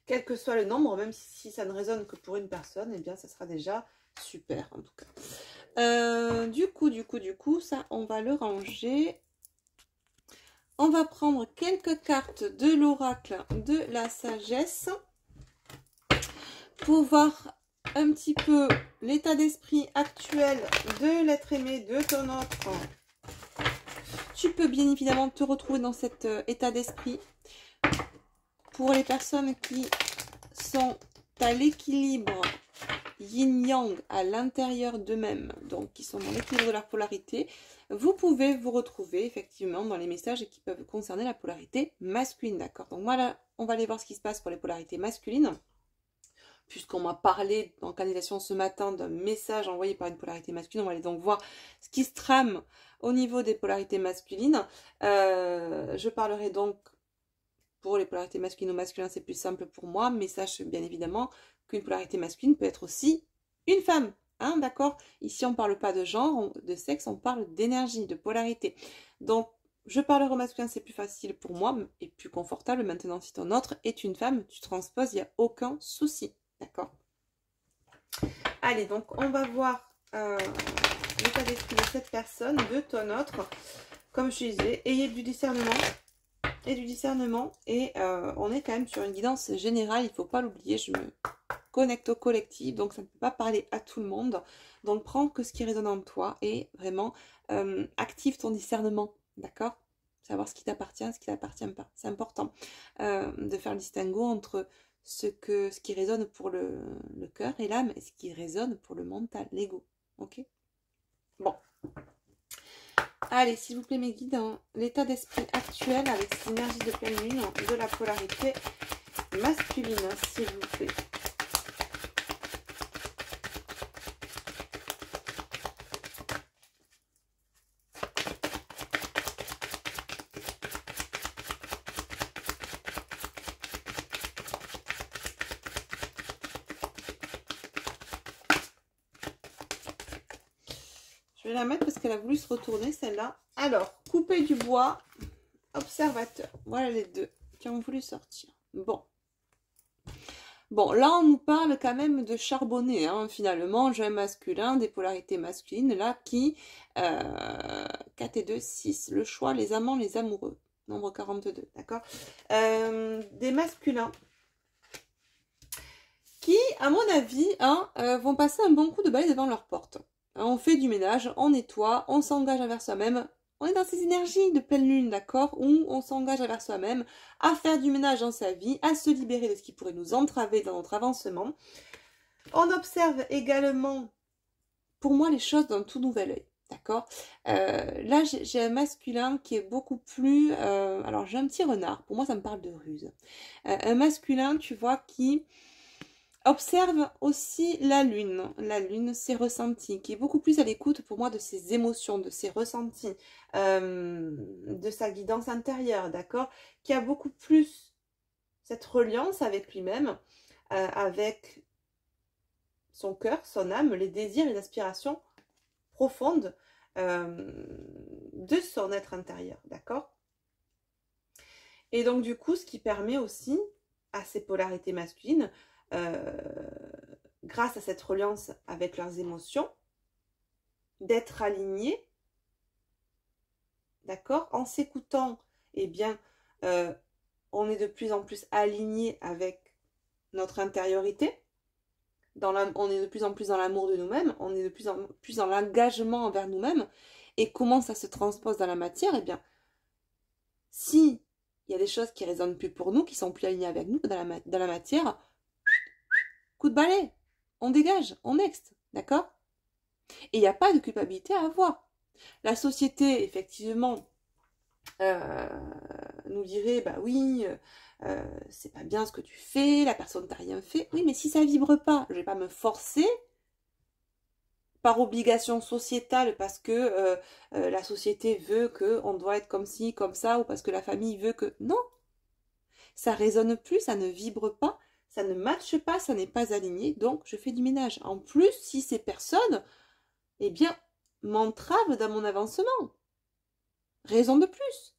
Quel que soit le nombre, même si ça ne résonne que pour une personne, eh bien, ça sera déjà super en tout cas. Du coup, ça, on va le ranger. On va prendre quelques cartes de l'oracle de la sagesse pour voir un petit peu l'état d'esprit actuel de l'être aimé de ton autre. Tu peux bien évidemment te retrouver dans cet état d'esprit. Pour les personnes qui sont à l'équilibre yin-yang à l'intérieur d'eux-mêmes, donc qui sont dans l'équilibre de leur polarité, vous pouvez vous retrouver effectivement dans les messages qui peuvent concerner la polarité masculine, d'accord? Donc voilà, on va aller voir ce qui se passe pour les polarités masculines. puisqu'on m'a parlé en canalisation ce matin d'un message envoyé par une polarité masculine, on va aller donc voir ce qui se trame au niveau des polarités masculines. Je parlerai donc pour les polarités masculines ou masculins, c'est plus simple pour moi, mais sache bien évidemment qu'une polarité masculine peut être aussi une femme. Hein, d'accord? Ici, on ne parle pas de genre, de sexe, on parle d'énergie, de polarité. Donc, je parlerai au masculin, c'est plus facile pour moi et plus confortable. Maintenant, si ton autre est une femme, tu transposes, il n'y a aucun souci. D'accord? Allez, donc on va voir l'état d'esprit de cette personne, de ton autre. Comme je disais, ayez du discernement. Et on est quand même sur une guidance générale, il ne faut pas l'oublier. Je me connecte au collectif, donc ça ne peut pas parler à tout le monde. Donc prends que ce qui résonne en toi et vraiment active ton discernement. D'accord? Savoir ce qui t'appartient, ce qui t'appartient pas. C'est important de faire le distinguo entre ce qui résonne pour le cœur et l'âme et ce qui résonne pour le mental, l'ego. Ok? Bon. Allez, s'il vous plaît, mes guides, hein, l'état d'esprit actuel avec cette énergie de pleine lune de la polarité masculine, s'il vous plaît. Je vais la mettre parce qu'elle a voulu se retourner, celle-là. Alors, couper du bois, observateur. Voilà les deux qui ont voulu sortir. Bon. Bon, là, on nous parle quand même de charbonner, hein, finalement. J'ai un masculin, des polarités masculines, là, qui... 4 et 2, 6. Le choix, les amants, les amoureux. Nombre 42, d'accord. Des masculins qui, à mon avis, hein, vont passer un bon coup de balai devant leur porte. On fait du ménage, on nettoie, on s'engage envers soi-même. On est dans ces énergies de pleine lune, d'accord, où on s'engage envers soi-même à faire du ménage dans sa vie, à se libérer de ce qui pourrait nous entraver dans notre avancement. On observe également, pour moi, les choses d'un tout nouvel œil, d'accord. Là, j'ai un masculin qui est beaucoup plus... alors, j'ai un petit renard, pour moi, ça me parle de ruse. Un masculin, tu vois, qui... observe aussi la lune, ses ressentis, qui est beaucoup plus à l'écoute pour moi de ses émotions, de ses ressentis, de sa guidance intérieure, d'accord, qui a beaucoup plus cette reliance avec lui-même, avec son cœur, son âme, les désirs, les aspirations profondes de son être intérieur, d'accord. Et donc du coup, ce qui permet aussi à ces polarités masculines, grâce à cette reliance avec leurs émotions, d'être alignés, d'accord, en s'écoutant, eh bien, on est de plus en plus aligné avec notre intériorité, on est de plus en plus dans l'amour de nous-mêmes, on est de plus en plus dans l'engagement envers nous-mêmes, et comment ça se transpose dans la matière, eh bien, si il y a des choses qui résonnent plus pour nous, qui sont plus alignées avec nous dans la matière, coup de balai, on dégage, on next, d'accord? Et il n'y a pas de culpabilité à avoir. La société, effectivement, nous dirait, bah oui, c'est pas bien ce que tu fais, la personne t'a rien fait. Oui, mais si ça vibre pas, je vais pas me forcer par obligation sociétale parce que la société veut qu'on doit être comme ci, comme ça, ou parce que la famille veut que... Non, ça résonne plus, ça ne vibre pas, ça ne matche pas, ça n'est pas aligné, donc je fais du ménage. En plus, si ces personnes, eh bien, m'entravent dans mon avancement. Raison de plus.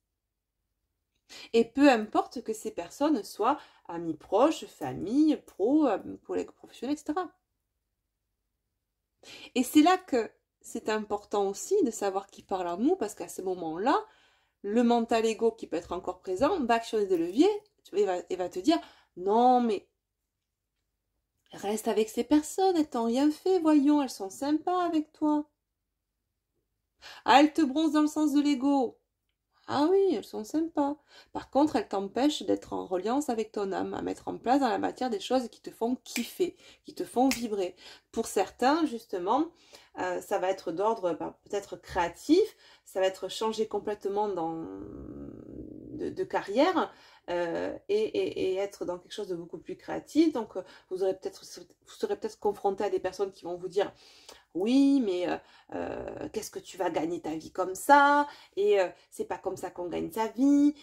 Et peu importe que ces personnes soient amis proches, famille, pro, collègues professionnels, etc. Et c'est là que c'est important aussi de savoir qui parle en nous, parce qu'à ce moment-là, le mental ego qui peut être encore présent va actionner des leviers et va te dire « Non, mais reste avec ces personnes, elles t'ont rien fait, voyons, elles sont sympas avec toi. » Ah, elles te bronzent dans le sens de l'ego. Ah oui, elles sont sympas. Par contre, elles t'empêchent d'être en reliance avec ton âme, à mettre en place dans la matière des choses qui te font kiffer, qui te font vibrer. Pour certains, justement, ça va être d'ordre peut-être créatif, ça va être changer complètement dans de carrière et être dans quelque chose de beaucoup plus créatif. Donc, vous serez peut-être confronté à des personnes qui vont vous dire oui, mais qu'est-ce que tu vas gagner ta vie comme ça? Et c'est pas comme ça qu'on gagne sa vie.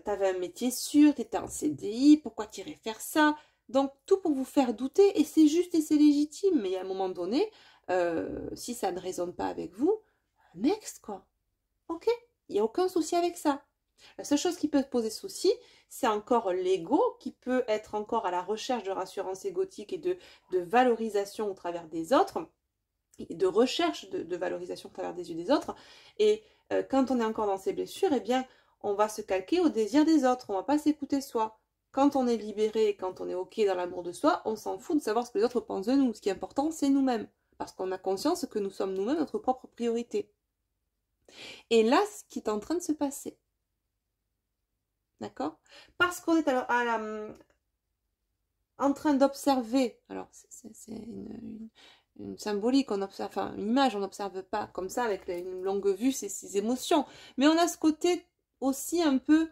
T'avais un métier sûr, t'étais en CDI, pourquoi t'irais faire ça? Donc, tout pour vous faire douter, et c'est juste et c'est légitime. Mais à un moment donné, si ça ne résonne pas avec vous, next, quoi. Ok? Il n'y a aucun souci avec ça. La seule chose qui peut poser souci, c'est encore l'ego qui peut être encore à la recherche de rassurance égotique et de valorisation au travers des autres, et de recherche de valorisation au travers des yeux des autres. Et quand on est encore dans ces blessures, eh bien, on va se calquer au désir des autres, on ne va pas s'écouter soi. Quand on est libéré, quand on est ok dans l'amour de soi, on s'en fout de savoir ce que les autres pensent de nous. Ce qui est important, c'est nous-mêmes. Parce qu'on a conscience que nous sommes nous-mêmes notre propre priorité. Et là, ce qui est en train de se passer. D'accord? Parce qu'on est en train d'observer. Alors, c'est une symbolique, on observe, enfin, une image, on n'observe pas comme ça avec une longue vue ces émotions. Mais on a ce côté aussi un peu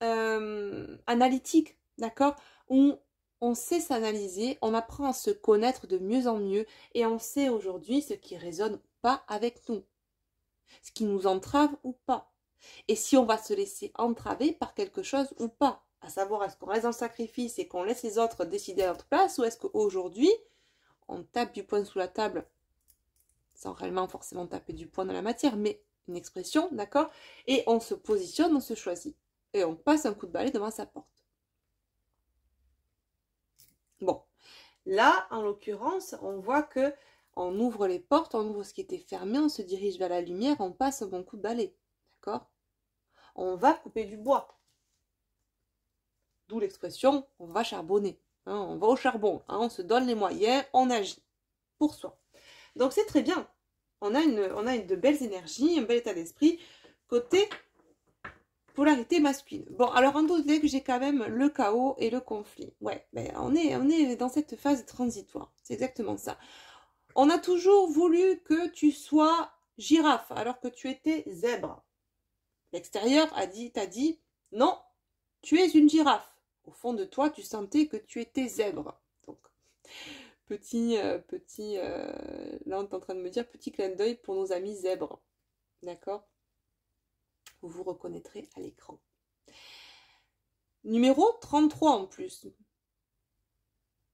analytique, d'accord? Où on sait s'analyser, on apprend à se connaître de mieux en mieux et on sait aujourd'hui ce qui résonne ou pas avec nous, ce qui nous entrave ou pas. Et si on va se laisser entraver par quelque chose ou pas, à savoir est-ce qu'on reste dans le sacrifice et qu'on laisse les autres décider à notre place, ou est-ce qu'aujourd'hui on tape du poing sous la table sans réellement forcément taper du poing dans la matière, mais une expression, d'accord? Et on se positionne, on se choisit. Et on passe un coup de balai devant sa porte. Bon, là, en l'occurrence, on voit que on ouvre les portes, on ouvre ce qui était fermé, on se dirige vers la lumière, on passe un bon coup de balai, d'accord? On va couper du bois. D'où l'expression, on va charbonner. Hein, on va au charbon, hein, on se donne les moyens, on agit pour soi. Donc c'est très bien. On a de belles énergies, un bel état d'esprit côté polarité masculine. Bon, alors en d'autres que j'ai quand même le chaos et le conflit. Ouais, ben on est dans cette phase transitoire. C'est exactement ça. On a toujours voulu que tu sois girafe alors que tu étais zèbre. L'extérieur t'a dit non, tu es une girafe. Au fond de toi, tu sentais que tu étais zèbre. Donc, là, on est en train de me dire petit clin d'œil pour nos amis zèbres. D'accord? Vous vous reconnaîtrez à l'écran. Numéro 33 en plus.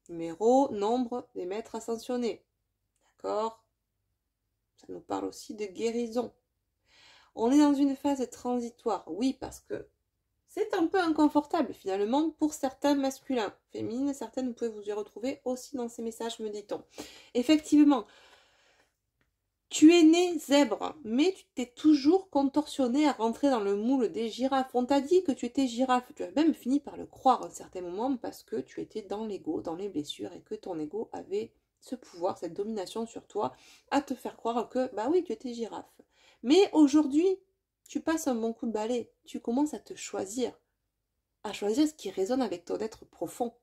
Numéro, nombre des maîtres ascensionnés. D'accord? Ça nous parle aussi de guérison. On est dans une phase transitoire. Oui, parce que c'est un peu inconfortable finalement pour certains masculins. Féminines, certaines, vous pouvez vous y retrouver aussi dans ces messages, me dit-on. Effectivement, tu es né zèbre, mais tu t'es toujours contorsionné à rentrer dans le moule des girafes. On t'a dit que tu étais girafe. Tu as même fini par le croire à un certain moment parce que tu étais dans l'ego, dans les blessures et que ton ego avait ce pouvoir, cette domination sur toi à te faire croire que, bah oui, tu étais girafe. Mais aujourd'hui, tu passes un bon coup de balai. Tu commences à te choisir. À choisir ce qui résonne avec ton être profond.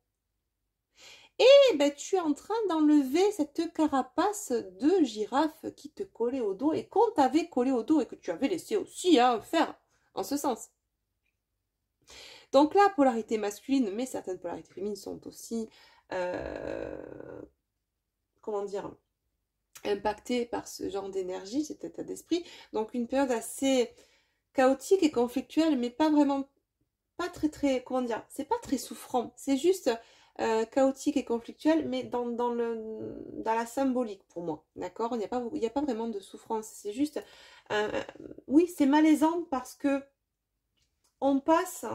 Et ben, tu es en train d'enlever cette carapace de girafe qui te collait au dos et qu'on t'avait collé au dos et que tu avais laissé aussi faire en ce sens. Donc là, polarité masculine, mais certaines polarités féminines sont aussi, comment dire, impactées par ce genre d'énergie, cet état d'esprit. Donc une période assez chaotique et conflictuelle, mais pas vraiment, pas très, comment dire, c'est pas très souffrant, c'est juste chaotique et conflictuel, mais dans la symbolique pour moi, d'accord? Il n'y a pas vraiment de souffrance, c'est juste, oui, c'est malaisant parce que on passe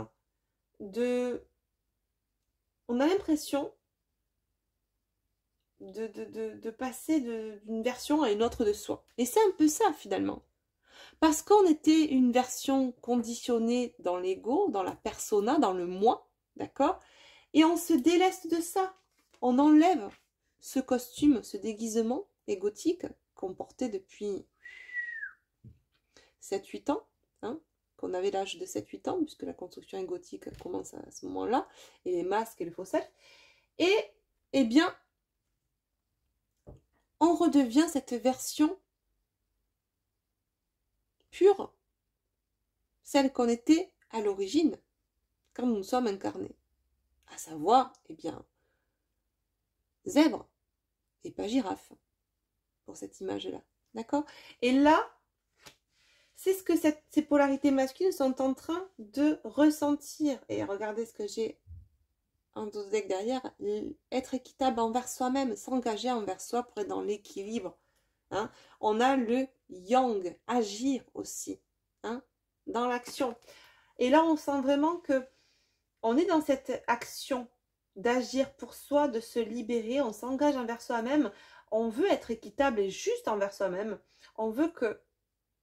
on a l'impression de passer d'une version à une autre de soi. Et c'est un peu ça finalement. Parce qu'on était une version conditionnée dans l'ego, dans la persona, dans le moi, d'accord? Et on se déleste de ça. On enlève ce costume, ce déguisement égotique qu'on portait depuis 7-8 ans, hein, qu'on avait l'âge de 7-8 ans, puisque la construction égotique commence à ce moment-là, et les masques et le faussaire. Et, eh bien, on redevient cette version pure, celle qu'on était à l'origine, quand nous sommes incarnés. À savoir, eh bien, zèbre et pas girafe, pour cette image-là. D'accord? Et là, c'est ce que ces polarités masculines sont en train de ressentir. Et regardez ce que j'ai en dos deck derrière. Être équitable envers soi-même, s'engager envers soi pour être dans l'équilibre. Hein? On a le yang, agir aussi, hein? Dans l'action. Et là, on sent vraiment que on est dans cette action d'agir pour soi, de se libérer. On s'engage envers soi-même. On veut être équitable et juste envers soi-même. On veut que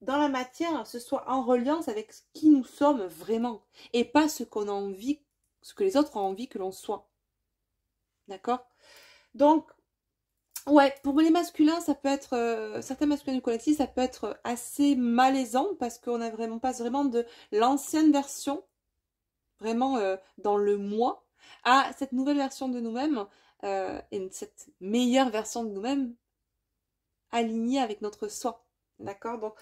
dans la matière, ce soit en reliance avec ce qui nous sommes vraiment. Et pas ce qu'on a envie, ce que les autres ont envie que l'on soit. D'accord? Donc, ouais, pour les masculins, ça peut être, certains masculins du collectif, ça peut être assez malaisant parce qu'on a vraiment, passe vraiment de l'ancienne version, vraiment dans le moi, à cette nouvelle version de nous-mêmes, et cette meilleure version de nous-mêmes, alignée avec notre soi. D'accord? Donc,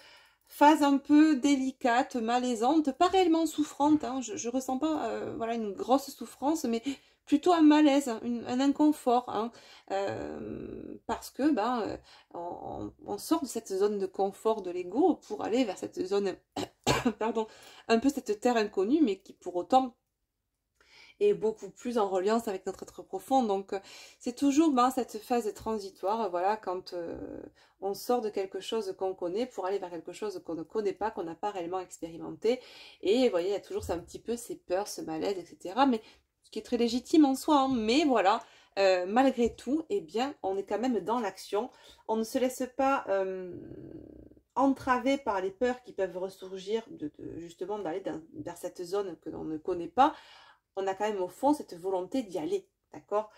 phase un peu délicate, malaisante, pas réellement souffrante, hein, je ressens pas voilà, une grosse souffrance, mais plutôt un malaise, un inconfort, hein, parce que on sort de cette zone de confort de l'ego pour aller vers cette zone, pardon, un peu cette terre inconnue, mais qui pour autant est beaucoup plus en reliance avec notre être profond. Donc c'est toujours cette phase transitoire, voilà, quand on sort de quelque chose qu'on connaît pour aller vers quelque chose qu'on ne connaît pas, qu'on n'a pas réellement expérimenté. Et vous voyez, il y a toujours un petit peu ces peurs, ce malaise, etc. Mais ce qui est très légitime en soi, hein. Mais voilà, malgré tout, eh bien, on est quand même dans l'action. On ne se laisse pas entravé par les peurs qui peuvent ressurgir, justement d'aller vers cette zone que l'on ne connaît pas. On a quand même au fond cette volonté d'y aller, d'accord?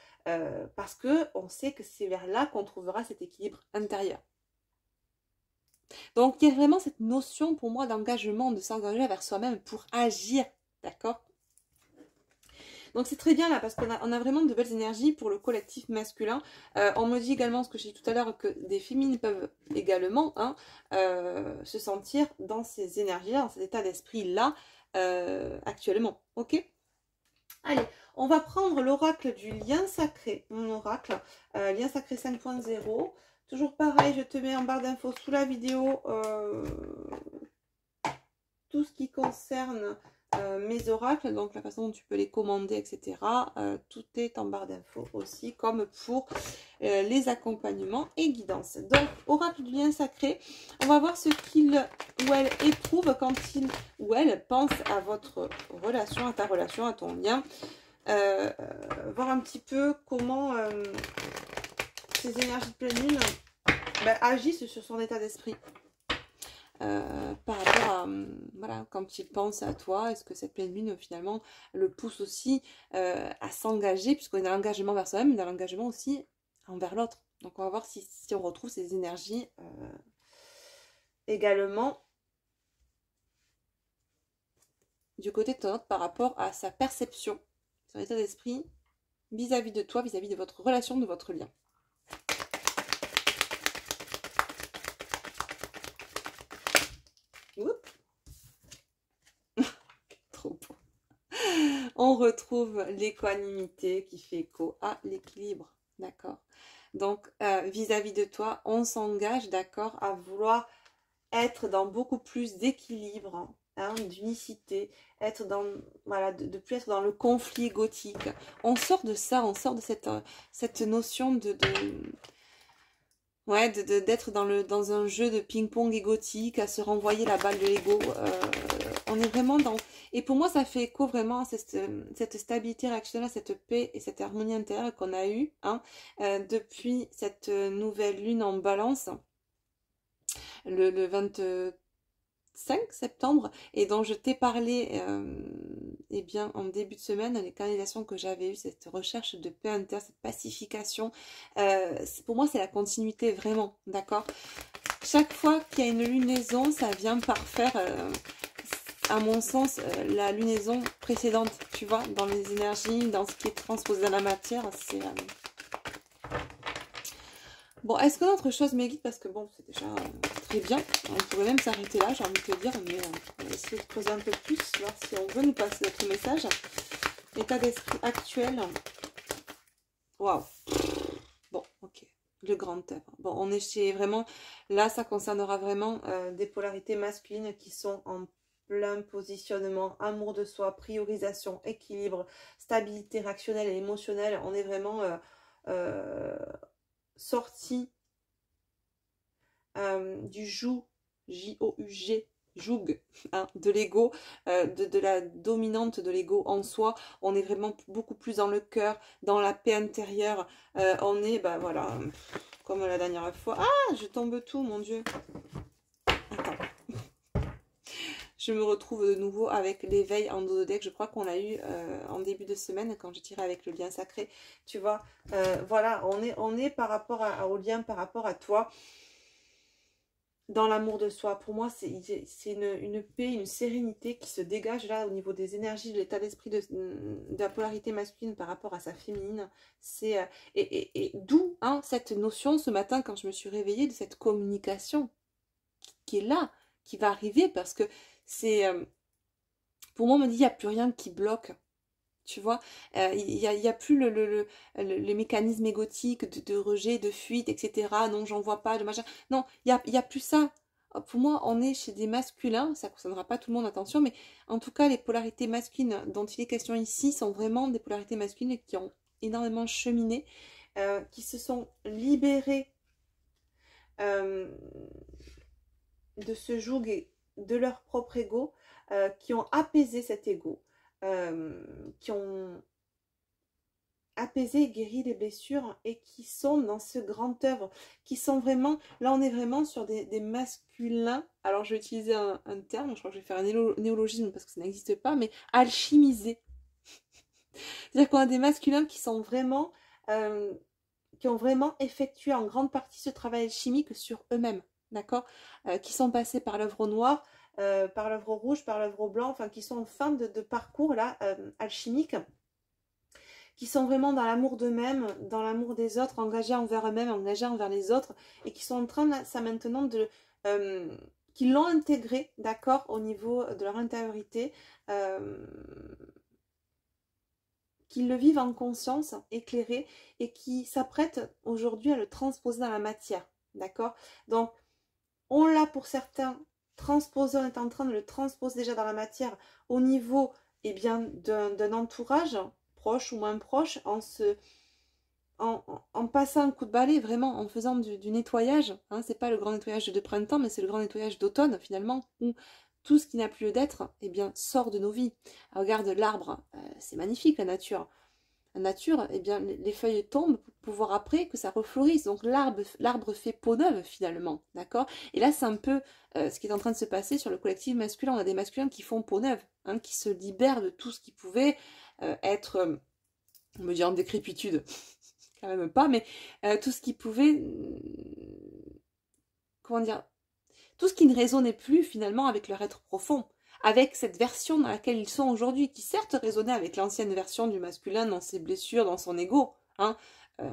Parce que on sait que c'est vers là qu'on trouvera cet équilibre intérieur. Donc il y a vraiment cette notion pour moi d'engagement, de s'engager vers soi-même pour agir, d'accord? Donc c'est très bien là parce qu'on a vraiment de belles énergies pour le collectif masculin. On me dit également ce que j'ai dit tout à l'heure, que des féminines peuvent également se sentir dans ces énergies-là, dans cet état d'esprit-là actuellement, ok? Allez, on va prendre l'oracle du lien sacré, mon oracle, lien sacré 5.0. Toujours pareil, je te mets en barre d'infos sous la vidéo tout ce qui concerne mes oracles, donc la façon dont tu peux les commander, etc. Tout est en barre d'infos aussi, comme pour les accompagnements et guidances. Donc, oracle du lien sacré, on va voir ce qu'il ou elle éprouve quand il ou elle pense à votre relation, à ta relation, à ton lien. Voir un petit peu comment ces énergies de pleine lune agissent sur son état d'esprit. Par rapport à, voilà, quand il pense à toi, est-ce que cette pleine lune finalement le pousse aussi à s'engager, puisqu'on a l'engagement vers soi-même, mais on a l'engagement aussi envers l'autre. Donc on va voir si on retrouve ces énergies également du côté de ton autre par rapport à sa perception, son état d'esprit vis-à-vis de toi, vis-à-vis de votre relation, de votre lien. Trop beau. On retrouve l'équanimité qui fait écho à l'équilibre, d'accord? Donc, vis-à-vis de toi, on s'engage, d'accord, à vouloir être dans beaucoup plus d'équilibre, hein, d'unicité, être dans, voilà, de plus être dans le conflit égotique. On sort de ça, on sort de cette notion ouais, d'être dans un jeu de ping-pong égotique, à se renvoyer la balle de l'ego. On est vraiment dans... Et pour moi, ça fait écho vraiment à cette stabilité réactionnelle, cette paix et cette harmonie intérieure qu'on a eue depuis cette nouvelle lune en balance, le 25 septembre, et dont je t'ai parlé eh bien, en début de semaine, les canalisations que j'avais eues, cette recherche de paix intérieure, cette pacification. Pour moi, c'est la continuité, vraiment, d'accord? Chaque fois qu'il y a une lunaison, ça vient parfaire... à mon sens, la lunaison précédente, tu vois, dans les énergies, dans ce qui est transposé dans la matière, c'est... Bon, est-ce qu'on a autre chose, mes guides? Parce que bon, c'est déjà très bien. On pourrait même s'arrêter là, j'ai envie de te dire. Mais on va essayer de creuser un peu plus, voir si on veut nous passer notre message. État d'esprit actuel. Waouh. Bon, ok. Le grand œuvre. Bon, on est chez vraiment... Là, ça concernera vraiment des polarités masculines qui sont en plein positionnement, amour de soi, priorisation, équilibre, stabilité rationnelle et émotionnelle. On est vraiment sorti du joug, J-O-U-G, joug, hein, de l'ego, de la dominante de l'ego en soi. On est vraiment beaucoup plus dans le cœur, dans la paix intérieure. On est, bah voilà, comme la dernière fois. Ah, je tombe tout, mon Dieu. Attends. Je me retrouve de nouveau avec l'éveil en dos de deck. Je crois qu'on l'a eu en début de semaine quand je tirais avec le lien sacré. Tu vois, voilà, on est par rapport au lien, par rapport à toi, dans l'amour de soi. Pour moi, c'est une paix, une sérénité qui se dégage là au niveau des énergies, de l'état d'esprit de la polarité masculine par rapport à sa féminine. C'est et d'où hein, cette notion ce matin quand je me suis réveillée de cette communication qui est là, qui va arriver parce que c'est pour moi on me dit il n'y a plus rien qui bloque. Tu vois, il y a plus le mécanisme égotique de rejet, de fuite, etc. Non, j'en vois pas, de machin. Non, il y a plus ça. Pour moi, on est chez des masculins, ça ne concernera pas tout le monde, attention, mais en tout cas, les polarités masculines dont il est question ici sont vraiment des polarités masculines qui ont énormément cheminé, qui se sont libérées de ce joug et de leur propre ego, qui ont apaisé cet ego. Qui ont apaisé et guéri les blessures et qui sont dans ce grand œuvre, qui sont vraiment, là on est vraiment sur des masculins, alors je vais utiliser un terme, je crois que je vais faire un néologisme parce que ça n'existe pas, mais alchimisé. C'est-à-dire qu'on a des masculins qui sont vraiment, qui ont vraiment effectué en grande partie ce travail alchimique sur eux-mêmes, d'accord, qui sont passés par l'œuvre noire, par l'œuvre rouge, par l'œuvre blanc, enfin qui sont en fin de parcours là, alchimique, qui sont vraiment dans l'amour d'eux-mêmes, dans l'amour des autres, engagés envers eux-mêmes, engagés envers les autres, et qui sont en train, là, ça maintenant, de... qui l'ont intégré, d'accord, au niveau de leur intériorité, qu'ils le vivent en conscience, éclairé, et qui s'apprêtent aujourd'hui à le transposer dans la matière, d'accord. Donc, on l'a pour certains transposé, on est en train de le transposer déjà dans la matière au niveau eh bien, d'un entourage, proche ou moins proche, en passant un coup de balai, vraiment, en faisant du nettoyage. Hein, c'est pas le grand nettoyage de printemps, mais c'est le grand nettoyage d'automne, finalement, où tout ce qui n'a plus lieu d'être, eh bien, sort de nos vies. Alors, regarde l'arbre, c'est magnifique, la nature. La nature, eh bien, les feuilles tombent pour voir après que ça refleurisse. Donc, l'arbre fait peau neuve, finalement, d'accord. Et là, c'est un peu ce qui est en train de se passer sur le collectif masculin. On a des masculins qui font peau neuve, hein, qui se libèrent de tout ce qui pouvait être, on me dit en décrépitude, quand même pas, mais tout ce qui pouvait, comment dire, tout ce qui ne résonnait plus, finalement, avec leur être profond. Avec cette version dans laquelle ils sont aujourd'hui, qui certes résonnait avec l'ancienne version du masculin dans ses blessures, dans son ego, hein,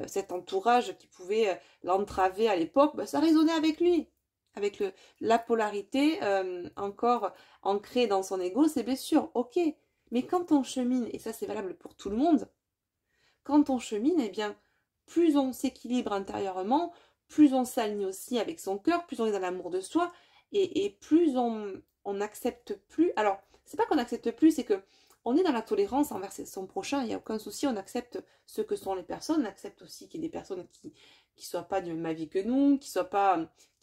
cet entourage qui pouvait l'entraver à l'époque, bah, ça résonnait avec lui, avec la polarité encore ancrée dans son ego, ses blessures, ok. Mais quand on chemine, et ça c'est valable pour tout le monde, quand on chemine, eh bien, plus on s'équilibre intérieurement, plus on s'aligne aussi avec son cœur, plus on est dans l'amour de soi, et plus on n'accepte plus. Alors, c'est pas qu'on n'accepte plus, c'est que on est dans la tolérance envers son prochain, il n'y a aucun souci, on accepte ce que sont les personnes, on accepte aussi qu'il y ait des personnes qui soient pas du même avis que nous, qui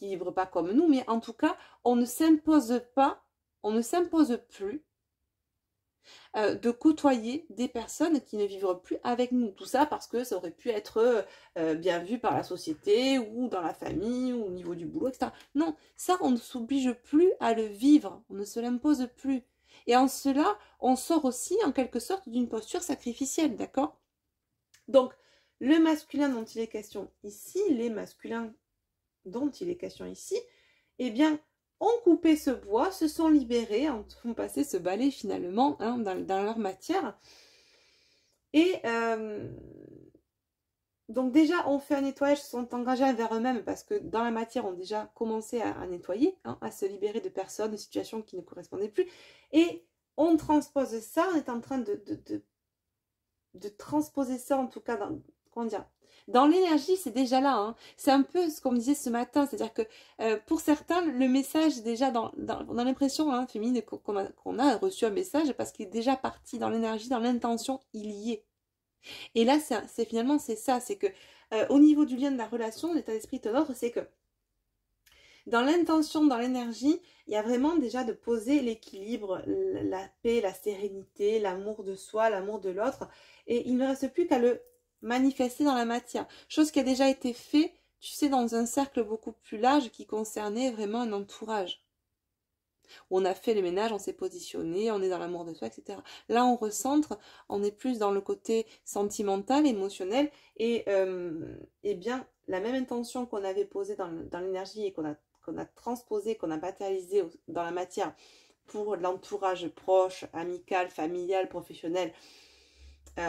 vivent pas comme nous, mais en tout cas, on ne s'impose pas, on ne s'impose plus de côtoyer des personnes qui ne vivent plus avec nous. Tout ça parce que ça aurait pu être bien vu par la société ou dans la famille ou au niveau du boulot, etc. Non, ça, on ne s'oblige plus à le vivre. On ne se l'impose plus. Et en cela, on sort aussi en quelque sorte d'une posture sacrificielle, d'accord? Donc, le masculin dont il est question ici, les masculins dont il est question ici, eh bien, ont coupé ce bois, se sont libérés, ont passé ce balai finalement hein, dans leur matière. Et Donc déjà, on fait un nettoyage, se sont engagés envers eux-mêmes parce que dans la matière, on a déjà commencé à nettoyer, hein, à se libérer de personnes, de situations qui ne correspondaient plus. Et on transpose ça, on est en train de transposer ça, en tout cas, dans, comment dire, dans l'énergie, c'est déjà là. Hein. C'est un peu ce qu'on me disait ce matin, c'est-à-dire que pour certains, le message, déjà, on a l'impression, hein, féminine, qu'on a reçu un message parce qu'il est déjà parti dans l'énergie, dans l'intention, il y est. Et là, finalement, c'est ça, c'est que au niveau du lien de la relation, l'état d'esprit de l'autre, c'est que dans l'intention, dans l'énergie, il y a vraiment déjà de poser l'équilibre, la paix, la sérénité, l'amour de soi, l'amour de l'autre. Et il ne reste plus qu'à le manifester dans la matière. Chose qui a déjà été fait, tu sais, dans un cercle beaucoup plus large qui concernait vraiment un entourage. On a fait le ménage, on s'est positionné, on est dans l'amour de soi, etc. Là, on recentre, on est plus dans le côté sentimental, émotionnel, et bien, la même intention qu'on avait posée dans l'énergie et qu'on a transposée, qu'on a matérialisée dans la matière pour l'entourage proche, amical, familial, professionnel,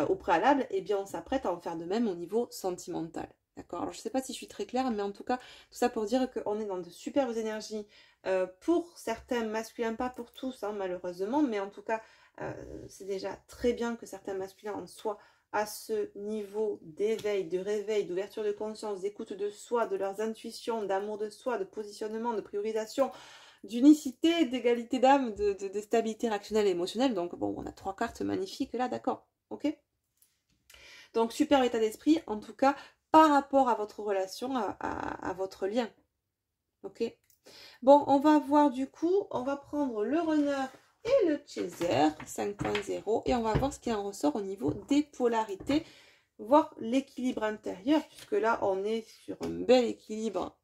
au préalable, eh bien, on s'apprête à en faire de même au niveau sentimental. D'accord. Alors, je ne sais pas si je suis très claire, mais en tout cas, tout ça pour dire qu'on est dans de superbes énergies pour certains masculins, pas pour tous, hein, malheureusement, mais en tout cas, c'est déjà très bien que certains masculins en soient à ce niveau d'éveil, de réveil, d'ouverture de conscience, d'écoute de soi, de leurs intuitions, d'amour de soi, de positionnement, de priorisation, d'unicité, d'égalité d'âme, de stabilité réactionnelle et émotionnelle. Donc, bon, on a 3 cartes magnifiques là, d'accord. Ok. Donc, super état d'esprit, en tout cas, par rapport à votre relation, à votre lien. Ok. Bon, on va voir du coup, on va prendre le runner et le chaser 5.0 et on va voir ce qui en ressort au niveau des polarités, voir l'équilibre intérieur, puisque là, on est sur un bel équilibre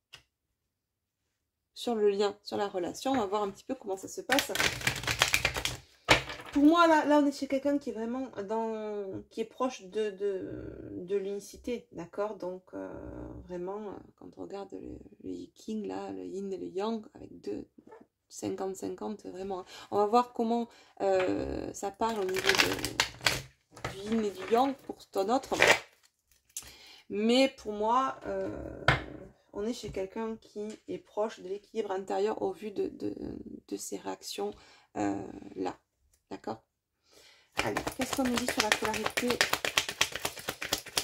sur le lien, sur la relation. On va voir un petit peu comment ça se passe. Pour moi, là on est chez quelqu'un qui est vraiment qui est proche de l'unicité, d'accord. Donc, vraiment, quand on regarde le Yiking, là, le Yin et le Yang, avec 50-50, vraiment. Hein. On va voir comment ça parle au niveau du Yin et du Yang pour ton autre. Mais pour moi, on est chez quelqu'un qui est proche de l'équilibre intérieur au vu de ces réactions là. D'accord. Allez, qu'est-ce qu'on nous dit sur la polarité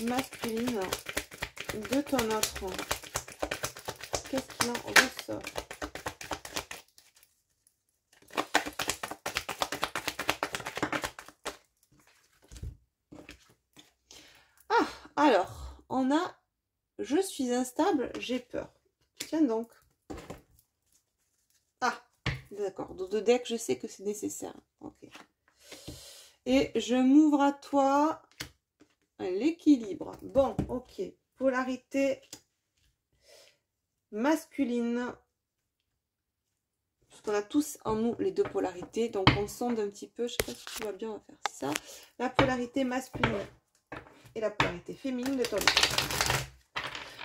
masculine de ton autre? Qu'est-ce qu'il en ressort? Ah, alors, on a « Je suis instable, j'ai peur ». Tiens donc. Ah, d'accord. Dans deux decks, je sais que c'est nécessaire. Ok. Et je m'ouvre à toi l'équilibre. Bon, ok. Polarité masculine. Parce qu'on a tous en nous les deux polarités. Donc, on sonde un petit peu. Je sais pas si tu vois bien, on va faire ça. La polarité masculine et la polarité féminine de ton autre.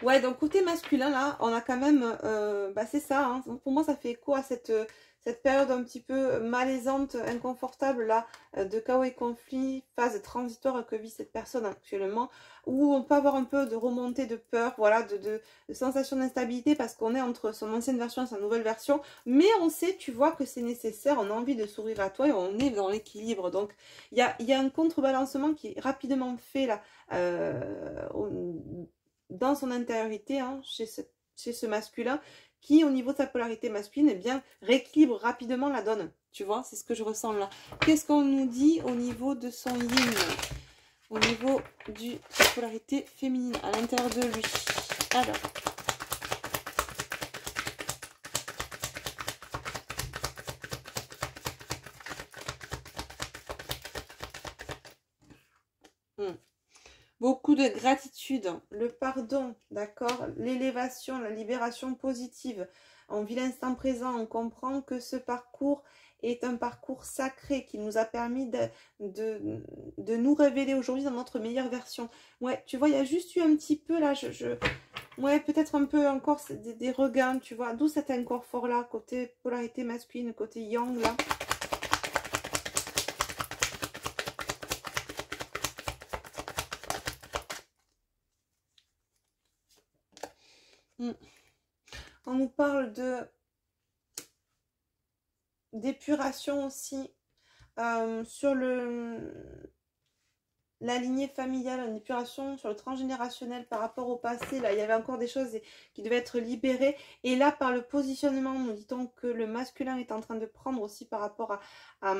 Ouais, donc côté masculin, là, on a quand même... c'est ça. Hein. Pour moi, ça fait écho à cette période un petit peu malaisante, inconfortable, là, de chaos et conflit, phase transitoire que vit cette personne actuellement, où on peut avoir un peu de remontée de peur, voilà, de sensation d'instabilité, parce qu'on est entre son ancienne version et sa nouvelle version, mais on sait, tu vois, que c'est nécessaire, on a envie de s'ouvrir à toi, et on est dans l'équilibre. Donc, il y a un contrebalancement qui est rapidement fait, là, dans son intériorité, hein, chez ce masculin, qui au niveau de sa polarité masculine, eh bien, rééquilibre rapidement la donne. Tu vois, c'est ce que je ressens là. Qu'est-ce qu'on nous dit au niveau de son yin, au niveau de sa polarité féminine, à l'intérieur de lui? Alors... Beaucoup de gratitude, le pardon, d'accord, l'élévation, la libération positive. On vit l'instant présent, on comprend que ce parcours est un parcours sacré qui nous a permis de nous révéler aujourd'hui dans notre meilleure version. Ouais, tu vois, il y a juste eu un petit peu là, ouais, peut-être un peu encore des regains, tu vois, d'où cet inconfort là, côté polarité masculine, côté yang là. On nous parle de d'épuration aussi sur la lignée familiale, une épuration sur le transgénérationnel par rapport au passé. Là, il y avait encore des choses qui devaient être libérées. Et là, par le positionnement, nous dit-on que le masculin est en train de prendre aussi par rapport à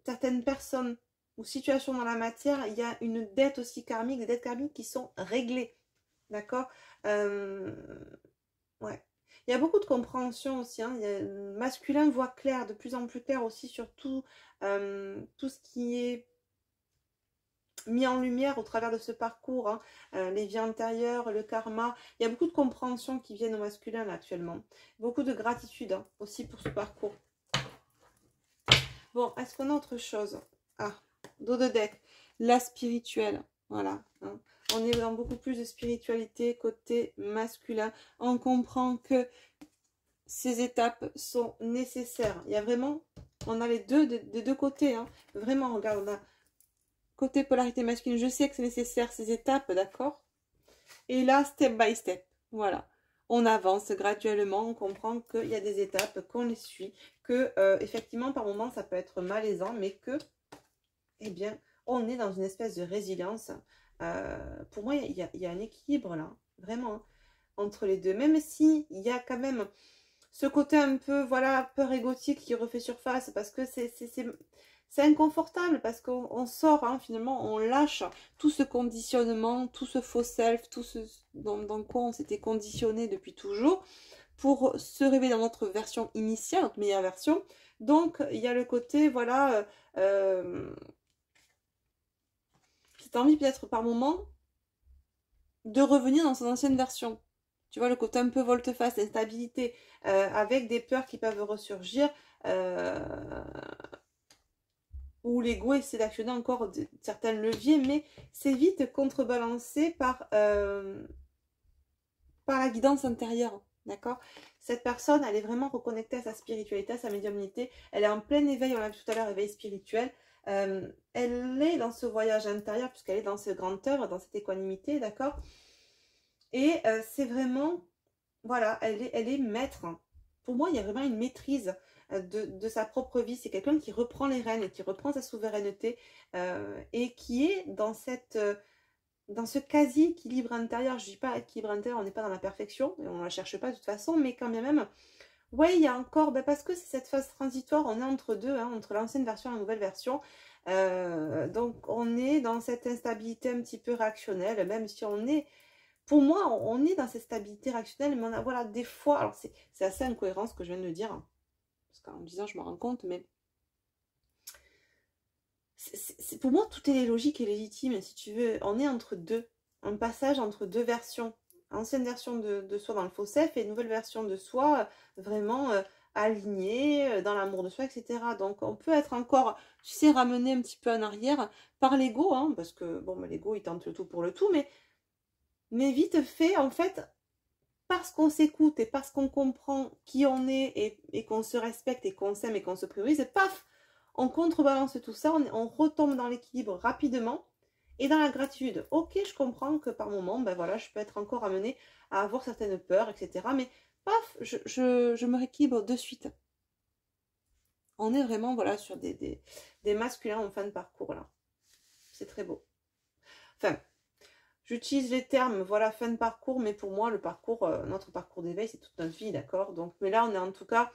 certaines personnes ou situations dans la matière. Il y a une dette aussi karmique, des dettes karmiques qui sont réglées. D'accord ouais. Il y a beaucoup de compréhension aussi. Hein. Le masculin voit clair, de plus en plus clair aussi sur tout ce qui est mis en lumière au travers de ce parcours, hein, les vies antérieures, le karma. Il y a beaucoup de compréhension qui viennent au masculin là, actuellement. Beaucoup de gratitude hein, aussi pour ce parcours. Bon, est-ce qu'on a autre chose? Ah, dos de deck, la spirituelle. Voilà. Hein. On est dans beaucoup plus de spiritualité côté masculin. On comprend que ces étapes sont nécessaires. Il y a vraiment, on a les deux des deux côtés. Hein. Vraiment, regarde, on a côté polarité masculine, je sais que c'est nécessaire ces étapes, d'accord? Et là, step by step, voilà. On avance graduellement, on comprend qu'il y a des étapes, qu'on les suit, que effectivement, par moments, ça peut être malaisant, mais que, eh bien, on est dans une espèce de résilience. Pour moi, il y a un équilibre là, vraiment, hein, entre les deux. Même si il y a quand même ce côté un peu, voilà, peur égotique qui refait surface, parce que c'est inconfortable, parce qu'on sort, hein, finalement, on lâche tout ce conditionnement, tout ce faux self, tout ce dans quoi on s'était conditionné depuis toujours, pour se révéler dans notre version initiale, notre meilleure version. Donc, il y a le côté, voilà, cette envie peut-être par moment de revenir dans son ancienne version. Tu vois, le côté un peu volte-face, l'instabilité, avec des peurs qui peuvent ressurgir, où l'ego essaie d'actionner encore certains leviers, mais c'est vite contrebalancé par la guidance intérieure, d'accord? Cette personne, elle est vraiment reconnectée à sa spiritualité, à sa médiumnité, elle est en plein éveil, on l'a vu tout à l'heure, éveil spirituel, elle est dans ce voyage intérieur, puisqu'elle est dans ce grand œuvre, dans cette équanimité, d'accord? Et c'est vraiment, voilà, elle est maître. Pour moi, il y a vraiment une maîtrise de sa propre vie. C'est quelqu'un qui reprend les rênes, qui reprend sa souveraineté et qui est dans dans ce quasi-équilibre intérieur. Je ne dis pas équilibre intérieur, on n'est pas dans la perfection, et on ne la cherche pas de toute façon, mais quand bien même, ouais, il y a encore, parce que c'est cette phase transitoire, on est entre deux, hein, entre l'ancienne version et la nouvelle version. Donc, on est dans cette instabilité un petit peu réactionnelle, même si on est... Pour moi, on est dans cette stabilité réactionnelle, mais on a, voilà, des fois, alors c'est assez incohérent ce que je viens de dire, hein, parce qu'en me disant, je me rends compte, mais pour moi, tout est logique et légitime, si tu veux. On est entre deux, un passage entre deux versions. Ancienne version de soi dans le faux self et nouvelle version de soi vraiment alignée dans l'amour de soi, etc. Donc, on peut être encore, tu sais, ramené un petit peu en arrière par l'ego, hein, parce que, bon, l'ego, il tente le tout pour le tout, mais vite fait, en fait, parce qu'on s'écoute et parce qu'on comprend qui on est et qu'on se respecte et qu'on s'aime et qu'on se priorise, paf, on contrebalance tout ça, on retombe dans l'équilibre rapidement et dans la gratitude. Ok, je comprends que par moment, voilà, je peux être encore amenée à avoir certaines peurs, etc. Mais paf, je me rééquilibre de suite. On est vraiment, voilà, sur des masculins en fin de parcours, là. C'est très beau. Enfin, j'utilise les termes, voilà, fin de parcours, mais pour moi, le parcours, notre parcours d'éveil, c'est toute notre vie, d'accord? Donc, mais là, on est en tout cas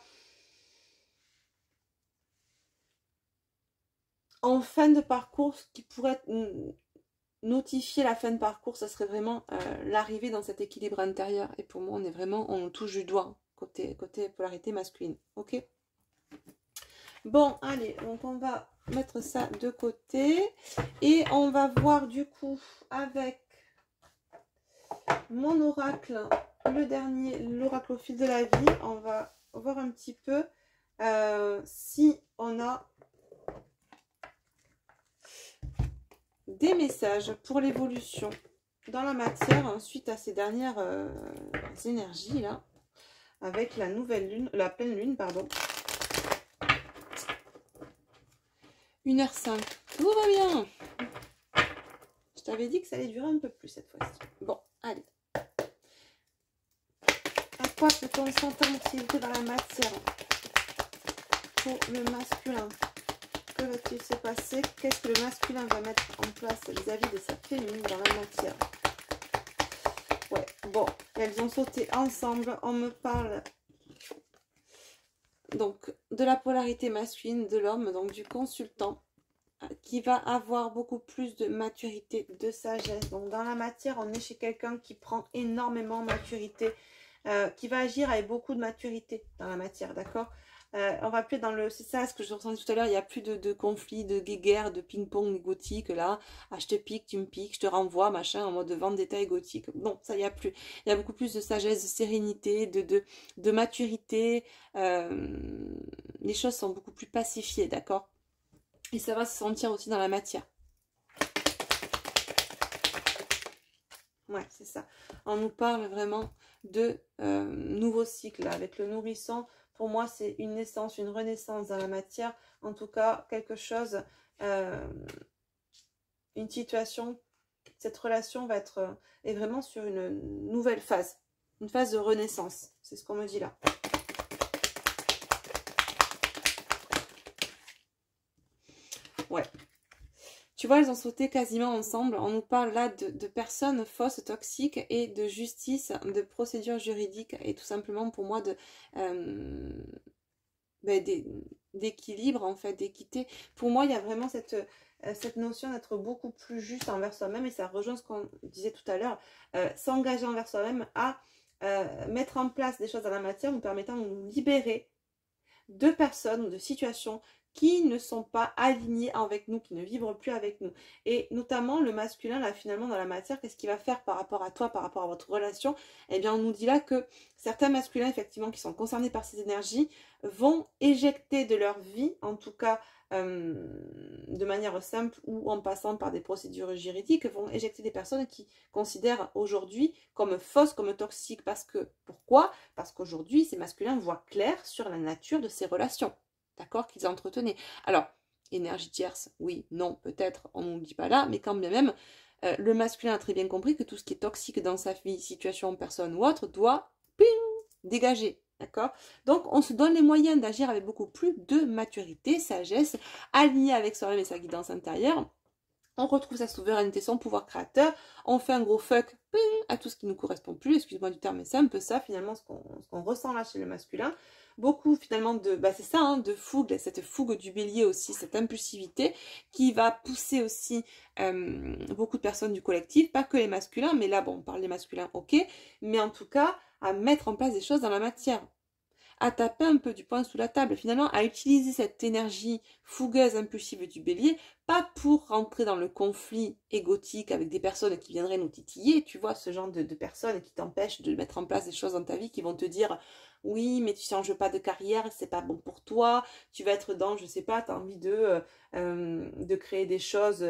en fin de parcours. Ce qui pourrait notifier la fin de parcours, ça serait vraiment l'arrivée dans cet équilibre intérieur. Et pour moi, on touche du doigt, côté polarité masculine, ok? Bon, allez, donc on va mettre ça de côté. Et on va voir du coup avec mon oracle, le dernier, l'oracle au fil de la vie. On va voir un petit peu si on a des messages pour l'évolution dans la matière suite à ces dernières énergies là, avec la nouvelle lune, la pleine lune, pardon. 1h05, tout va bien. Je t'avais dit que ça allait durer un peu plus cette fois-ci. Bon, allez. Quoi peut-on sentir utilité dans la matière pour le masculin? Que va-t-il se passer? Qu'est-ce que le masculin va mettre en place vis-à-vis de sa féminine dans la matière? Ouais, bon, elles ont sauté ensemble. On me parle donc de la polarité masculine de l'homme, donc du consultant, qui va avoir beaucoup plus de maturité, de sagesse. Donc dans la matière, on est chez quelqu'un qui prend énormément de maturité, qui va agir avec beaucoup de maturité dans la matière, d'accord? On va appeler dans le... C'est ça ce que je ressentais tout à l'heure, il n'y a plus de conflits, de guéguerres, de ping-pong égotique, là. Ah, je te pique, tu me piques, je te renvoie, machin, en mode vendetta égotique. Non, ça, il n'y a plus. Il y a beaucoup plus de sagesse, de sérénité, de maturité. Les choses sont beaucoup plus pacifiées, d'accord? Et ça va se sentir aussi dans la matière. Ouais, c'est ça. On nous parle vraiment de nouveau cycle avec le nourrisson. Pour moi, c'est une naissance, une renaissance dans la matière. En tout cas, quelque chose, une situation, cette relation va être est vraiment sur une nouvelle phase. Une phase de renaissance. C'est ce qu'on me dit là. Ouais. Tu vois, elles ont sauté quasiment ensemble. On nous parle là de personnes fausses, toxiques et de justice, de procédures juridiques et tout simplement pour moi d'équilibre en fait, d'équité. Pour moi, il y a vraiment cette notion d'être beaucoup plus juste envers soi-même et ça rejoint ce qu'on disait tout à l'heure, s'engager envers soi-même à mettre en place des choses dans la matière nous permettant de nous libérer de personnes ou de situations qui ne sont pas alignés avec nous, qui ne vibrent plus avec nous. Et notamment le masculin, là finalement dans la matière, qu'est-ce qu'il va faire par rapport à toi, par rapport à votre relation? Eh bien on nous dit là que certains masculins effectivement qui sont concernés par ces énergies vont éjecter de leur vie, en tout cas de manière simple ou en passant par des procédures juridiques, vont éjecter des personnes qui considèrent aujourd'hui comme fausses, comme toxiques. Parce que, pourquoi? Parce qu'aujourd'hui ces masculins voient clair sur la nature de ces relations. D'accord, qu'ils entretenaient. Alors, énergie tierce, oui, non, peut-être, on ne dit pas là, mais quand bien même, le masculin a très bien compris que tout ce qui est toxique dans sa vie, situation, personne ou autre, doit dégager. D'accord? Donc, on se donne les moyens d'agir avec beaucoup plus de maturité, sagesse, aligné avec soi-même et sa guidance intérieure. On retrouve sa souveraineté, son pouvoir créateur. On fait un gros fuck à tout ce qui ne nous correspond plus. Excuse-moi du terme, mais c'est un peu ça, finalement, ce qu'on ressent là chez le masculin. Beaucoup, finalement, c'est ça, hein, de fougue, cette fougue du bélier aussi, cette impulsivité qui va pousser aussi beaucoup de personnes du collectif, pas que les masculins, mais là, bon, on parle des masculins, ok, mais en tout cas, à mettre en place des choses dans la matière, à taper un peu du poing sous la table, finalement à utiliser cette énergie fougueuse, impulsive du bélier, pas pour rentrer dans le conflit égotique avec des personnes qui viendraient nous titiller, tu vois, ce genre de personnes qui t'empêchent de mettre en place des choses dans ta vie, qui vont te dire oui, mais tu changes pas de carrière, c'est pas bon pour toi, tu vas être dans, je sais pas, tu as envie de créer des choses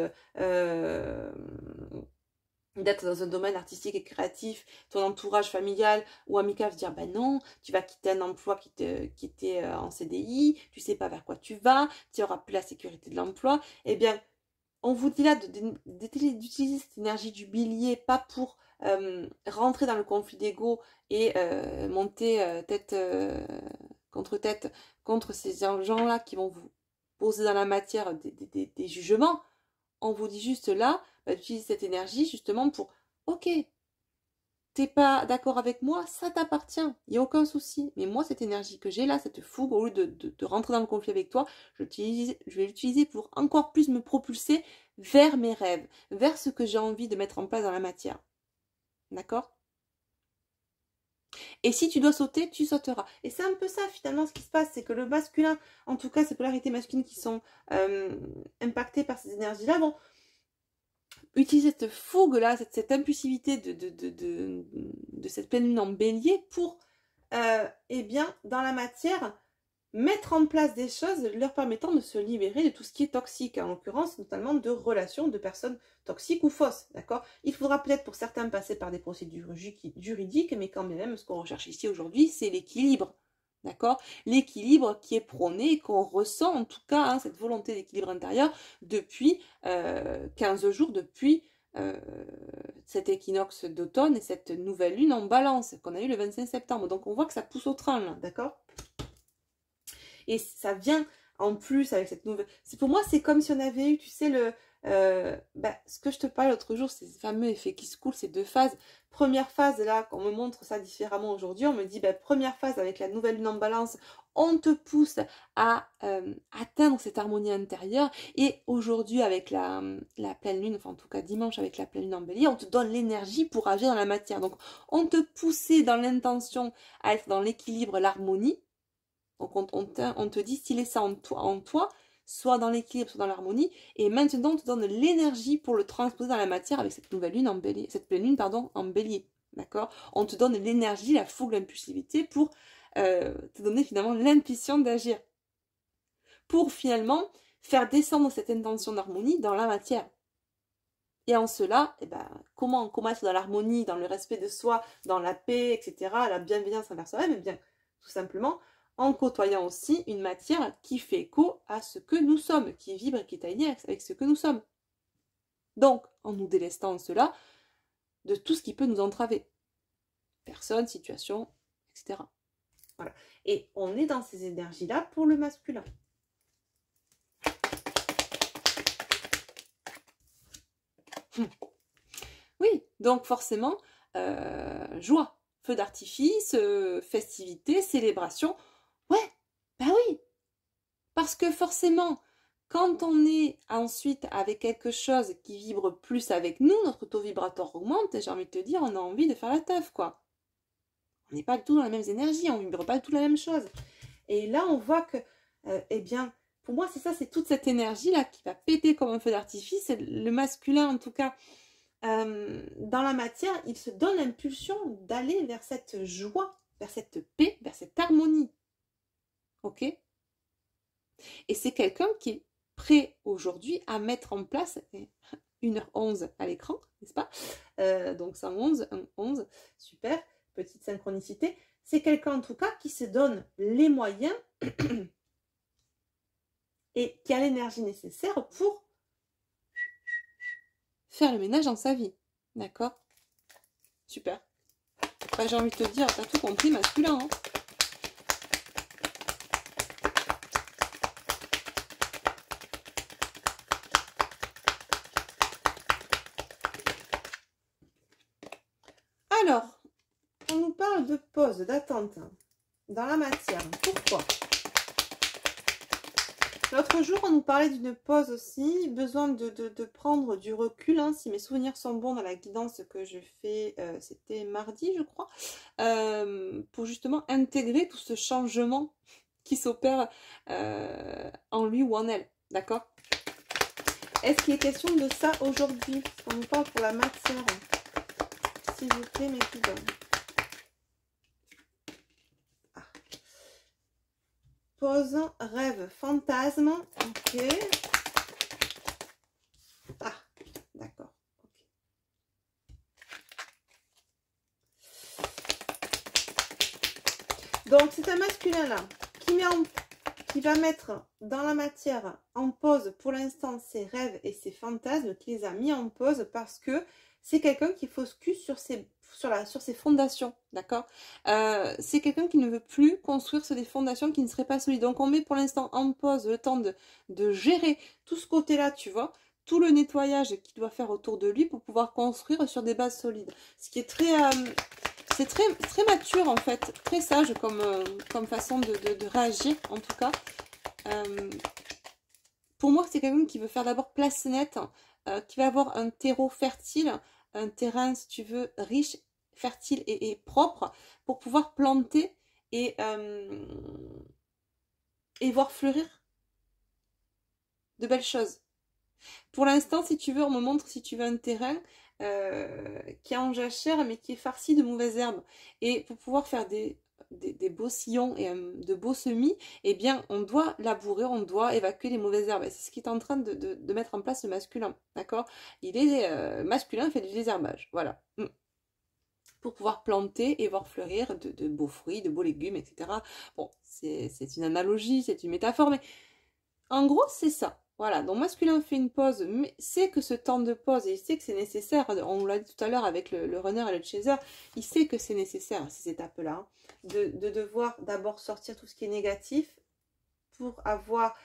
d'être dans un domaine artistique et créatif, ton entourage familial ou amical va se dire ben non, tu vas quitter un emploi qui était en CDI, tu sais pas vers quoi tu vas, tu n'auras plus la sécurité de l'emploi. Eh bien, on vous dit là d'utiliser cette énergie du bélier, pas pour rentrer dans le conflit d'ego et monter tête contre tête contre ces gens-là qui vont vous poser dans la matière des jugements. On vous dit juste là, d'utiliser cette énergie justement pour, ok, t'es pas d'accord avec moi, ça t'appartient, il n'y a aucun souci. Mais moi, cette énergie que j'ai là, cette fougue, au lieu de rentrer dans le conflit avec toi, je vais l'utiliser pour encore plus me propulser vers mes rêves, vers ce que j'ai envie de mettre en place dans la matière. D'accord ? Et si tu dois sauter, tu sauteras. Et c'est un peu ça finalement ce qui se passe, c'est que le masculin, en tout cas ces polarités masculines qui sont impactées par ces énergies-là, vont utiliser cette fougue-là, cette impulsivité de cette pleine lune en bélier pour, eh bien, dans la matière, mettre en place des choses leur permettant de se libérer de tout ce qui est toxique, en l'occurrence notamment de relations de personnes toxiques ou fausses, d'accord? Il faudra peut-être pour certains passer par des procédures juridiques, mais quand même, ce qu'on recherche ici aujourd'hui, c'est l'équilibre, d'accord? L'équilibre qui est prôné, qu'on ressent en tout cas, hein, cette volonté d'équilibre intérieur depuis 15 jours, depuis cet équinoxe d'automne et cette nouvelle lune en balance qu'on a eu le 25 septembre. Donc on voit que ça pousse au train là, d'accord? Et ça vient en plus avec cette nouvelle... Pour moi, c'est comme si on avait eu, tu sais, ce que je te parlais l'autre jour, ces fameux effets qui se coulent, ces deux phases. Première phase, là, on me montre ça différemment aujourd'hui, on me dit, première phase avec la nouvelle lune en balance, on te pousse à atteindre cette harmonie intérieure. Et aujourd'hui, avec la pleine lune, enfin en tout cas dimanche avec la pleine lune en bélier, on te donne l'énergie pour agir dans la matière. Donc, on te poussait dans l'intention à être dans l'équilibre, l'harmonie. Donc, on te dit, s'il est ça en toi, soit dans l'équilibre, soit dans l'harmonie. Et maintenant, on te donne l'énergie pour le transposer dans la matière avec cette nouvelle lune en bélier, cette pleine lune, pardon, en bélier. D'accord? On te donne l'énergie, la fougue, l'impulsivité pour te donner finalement l'intuition d'agir. Pour finalement faire descendre cette intention d'harmonie dans la matière. Et en cela, comment être dans l'harmonie, dans le respect de soi, dans la paix, etc., la bienveillance envers soi-même? Eh bien, tout simplement, en côtoyant aussi une matière qui fait écho à ce que nous sommes, qui vibre et qui est alignée avec ce que nous sommes. Donc, en nous délestant en cela de tout ce qui peut nous entraver. Personne, situation, etc. Voilà. Et on est dans ces énergies-là pour le masculin. Oui, donc forcément, joie, feu d'artifice, festivité, célébration. Ouais, bah oui. Parce que forcément, quand on est ensuite avec quelque chose qui vibre plus avec nous, notre taux vibratoire augmente, et j'ai envie de te dire, on a envie de faire la teuf, quoi. On n'est pas du tout dans les mêmes énergies, on ne vibre pas du tout la même chose. Et là, on voit que, eh bien, pour moi, c'est ça, c'est toute cette énergie-là qui va péter comme un feu d'artifice. Le masculin, en tout cas, dans la matière, il se donne l'impulsion d'aller vers cette joie, vers cette paix, vers cette harmonie. Ok? Et c'est quelqu'un qui est prêt aujourd'hui à mettre en place 1h11 à l'écran, n'est-ce pas? Donc 111, 11, super, petite synchronicité. C'est quelqu'un en tout cas qui se donne les moyens et qui a l'énergie nécessaire pour faire le ménage dans sa vie. D'accord? Super. J'ai envie de te dire, t'as tout compris, masculin. Hein. Alors, on nous parle de pause, d'attente dans la matière. Pourquoi? L'autre jour, on nous parlait d'une pause aussi, besoin de prendre du recul, hein, si mes souvenirs sont bons dans la guidance que je fais, c'était mardi, je crois, pour justement intégrer tout ce changement qui s'opère en lui ou en elle, d'accord? Est-ce qu'il est question de ça aujourd'hui? On nous parle pour la matière. S'il vous plaît, mes guides. Ah. Pause, rêve, fantasme. Ok. Ah, d'accord. Okay. Donc, c'est un masculin là qui va mettre dans la matière en pause pour l'instant ses rêves et ses fantasmes, qui les a mis en pause parce que c'est quelqu'un qui focus sur ses fondations, d'accord? C'est quelqu'un qui ne veut plus construire sur des fondations qui ne seraient pas solides. Donc on met pour l'instant en pause le temps de gérer tout ce côté-là, tu vois, tout le nettoyage qu'il doit faire autour de lui pour pouvoir construire sur des bases solides. Ce qui est très... c'est très mature en fait, très sage comme façon de réagir en tout cas. Pour moi, c'est quelqu'un qui veut faire d'abord place nette, qui va avoir un terreau fertile, un terrain, si tu veux, riche, fertile et propre pour pouvoir planter et voir fleurir de belles choses. Pour l'instant, si tu veux, on me montre, si tu veux, un terrain qui est en jachère mais qui est farci de mauvaises herbes. Et pour pouvoir faire des beaux sillons et de beaux semis, eh bien, on doit labourer, on doit évacuer les mauvaises herbes. Et c'est ce qui est en train de mettre en place le masculin, d'accord? Il est masculin, fait du désherbage, voilà. Pour pouvoir planter et voir fleurir de beaux fruits, de beaux légumes, etc. Bon, c'est une analogie, c'est une métaphore, mais en gros, c'est ça. Voilà, donc masculin fait une pause, mais sait que ce temps de pause, et il sait que c'est nécessaire, on l'a dit tout à l'heure avec le runner et le chaser, il sait que c'est nécessaire, ces étapes-là, hein, de devoir d'abord sortir tout ce qui est négatif, pour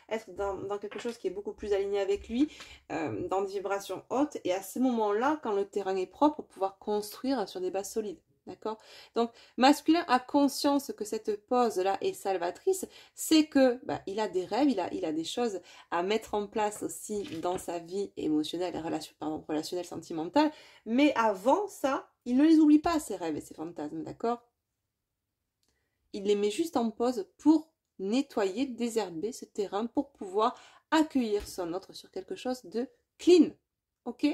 être dans quelque chose qui est beaucoup plus aligné avec lui, dans des vibrations hautes, et à ce moment-là, quand le terrain est propre, pouvoir construire sur des bases solides. D'accord? Donc, masculin a conscience que cette pause-là est salvatrice, c'est que il a des rêves, il a des choses à mettre en place aussi dans sa vie émotionnelle, relationnelle, sentimentale, mais avant ça, il ne les oublie pas, ses rêves et ses fantasmes, d'accord? Il les met juste en pause pour nettoyer, désherber ce terrain pour pouvoir accueillir son autre sur quelque chose de clean. Ok?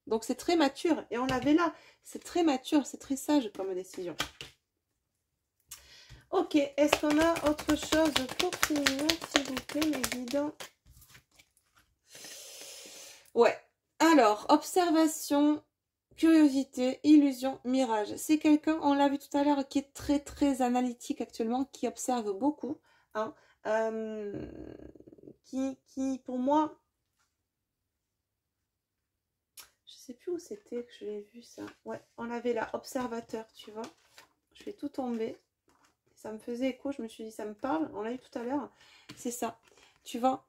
Donc c'est très mature et on l'avait là. C'est très mature, c'est très sage comme décision. Ok, est-ce qu'on a autre chose pour finir, s'il vous plaît, mes guides? Ouais. Alors, observation, curiosité, illusion, mirage. C'est quelqu'un, on l'a vu tout à l'heure, qui est très très analytique actuellement, qui observe beaucoup. Hein, qui pour moi, je sais plus où c'était que je l'ai vu ça. Ouais, on l'avait là, observateur, tu vois. Je fais tout tomber. Ça me faisait écho, je me suis dit, ça me parle. On l'a eu tout à l'heure. C'est ça. Tu vois,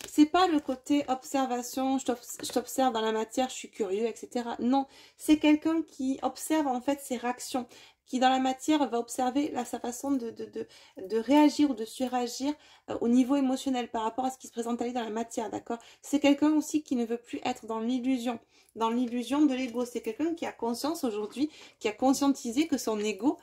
c'est pas le côté observation, je t'observe dans la matière, je suis curieux, etc. Non, c'est quelqu'un qui observe en fait ses réactions, qui dans la matière va observer sa façon de réagir ou de suragir au niveau émotionnel par rapport à ce qui se présente à lui dans la matière, d'accord? C'est quelqu'un aussi qui ne veut plus être dans l'illusion de l'ego. C'est quelqu'un qui a conscience aujourd'hui, qui a conscientisé que son ego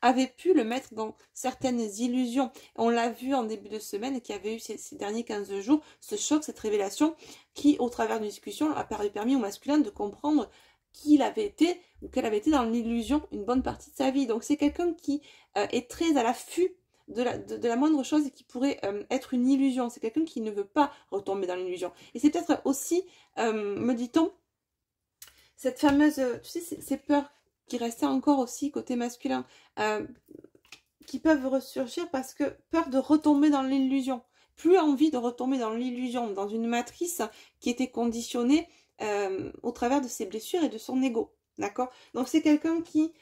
avait pu le mettre dans certaines illusions. On l'a vu en début de semaine, qui avait eu ces derniers 15 jours, ce choc, cette révélation, qui, au travers d'une discussion, a permis au masculin de comprendre qui il avait été, ou qu'elle avait été dans l'illusion une bonne partie de sa vie. Donc c'est quelqu'un qui est très à l'affût de la moindre chose qui pourrait être une illusion. C'est quelqu'un qui ne veut pas retomber dans l'illusion. Et c'est peut-être aussi, me dit-on, cette fameuse, tu sais, ces peurs qui restaient encore aussi côté masculin, qui peuvent ressurgir parce que peur de retomber dans l'illusion. Plus envie de retomber dans l'illusion, dans une matrice qui était conditionnée au travers de ses blessures et de son ego. D'accord? Donc c'est quelqu'un qui,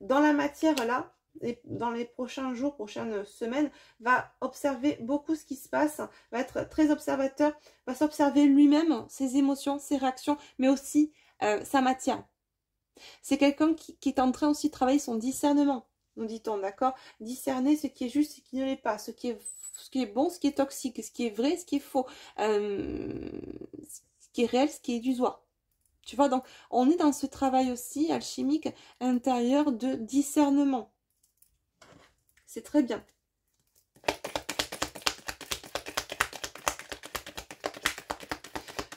dans la matière là, et dans les prochains jours, prochaines semaines, va observer beaucoup ce qui se passe, va être très observateur, va s'observer lui-même, ses émotions, ses réactions, mais aussi sa matière. C'est quelqu'un qui est en train aussi de travailler son discernement, nous dit-on, d'accord? Discerner ce qui est juste, ce qui ne l'est pas, ce qui est bon, ce qui est toxique, ce qui est vrai, ce qui est faux, ce qui est réel, ce qui est illusoire. Tu vois, donc on est dans ce travail aussi alchimique intérieur de discernement. C'est très bien.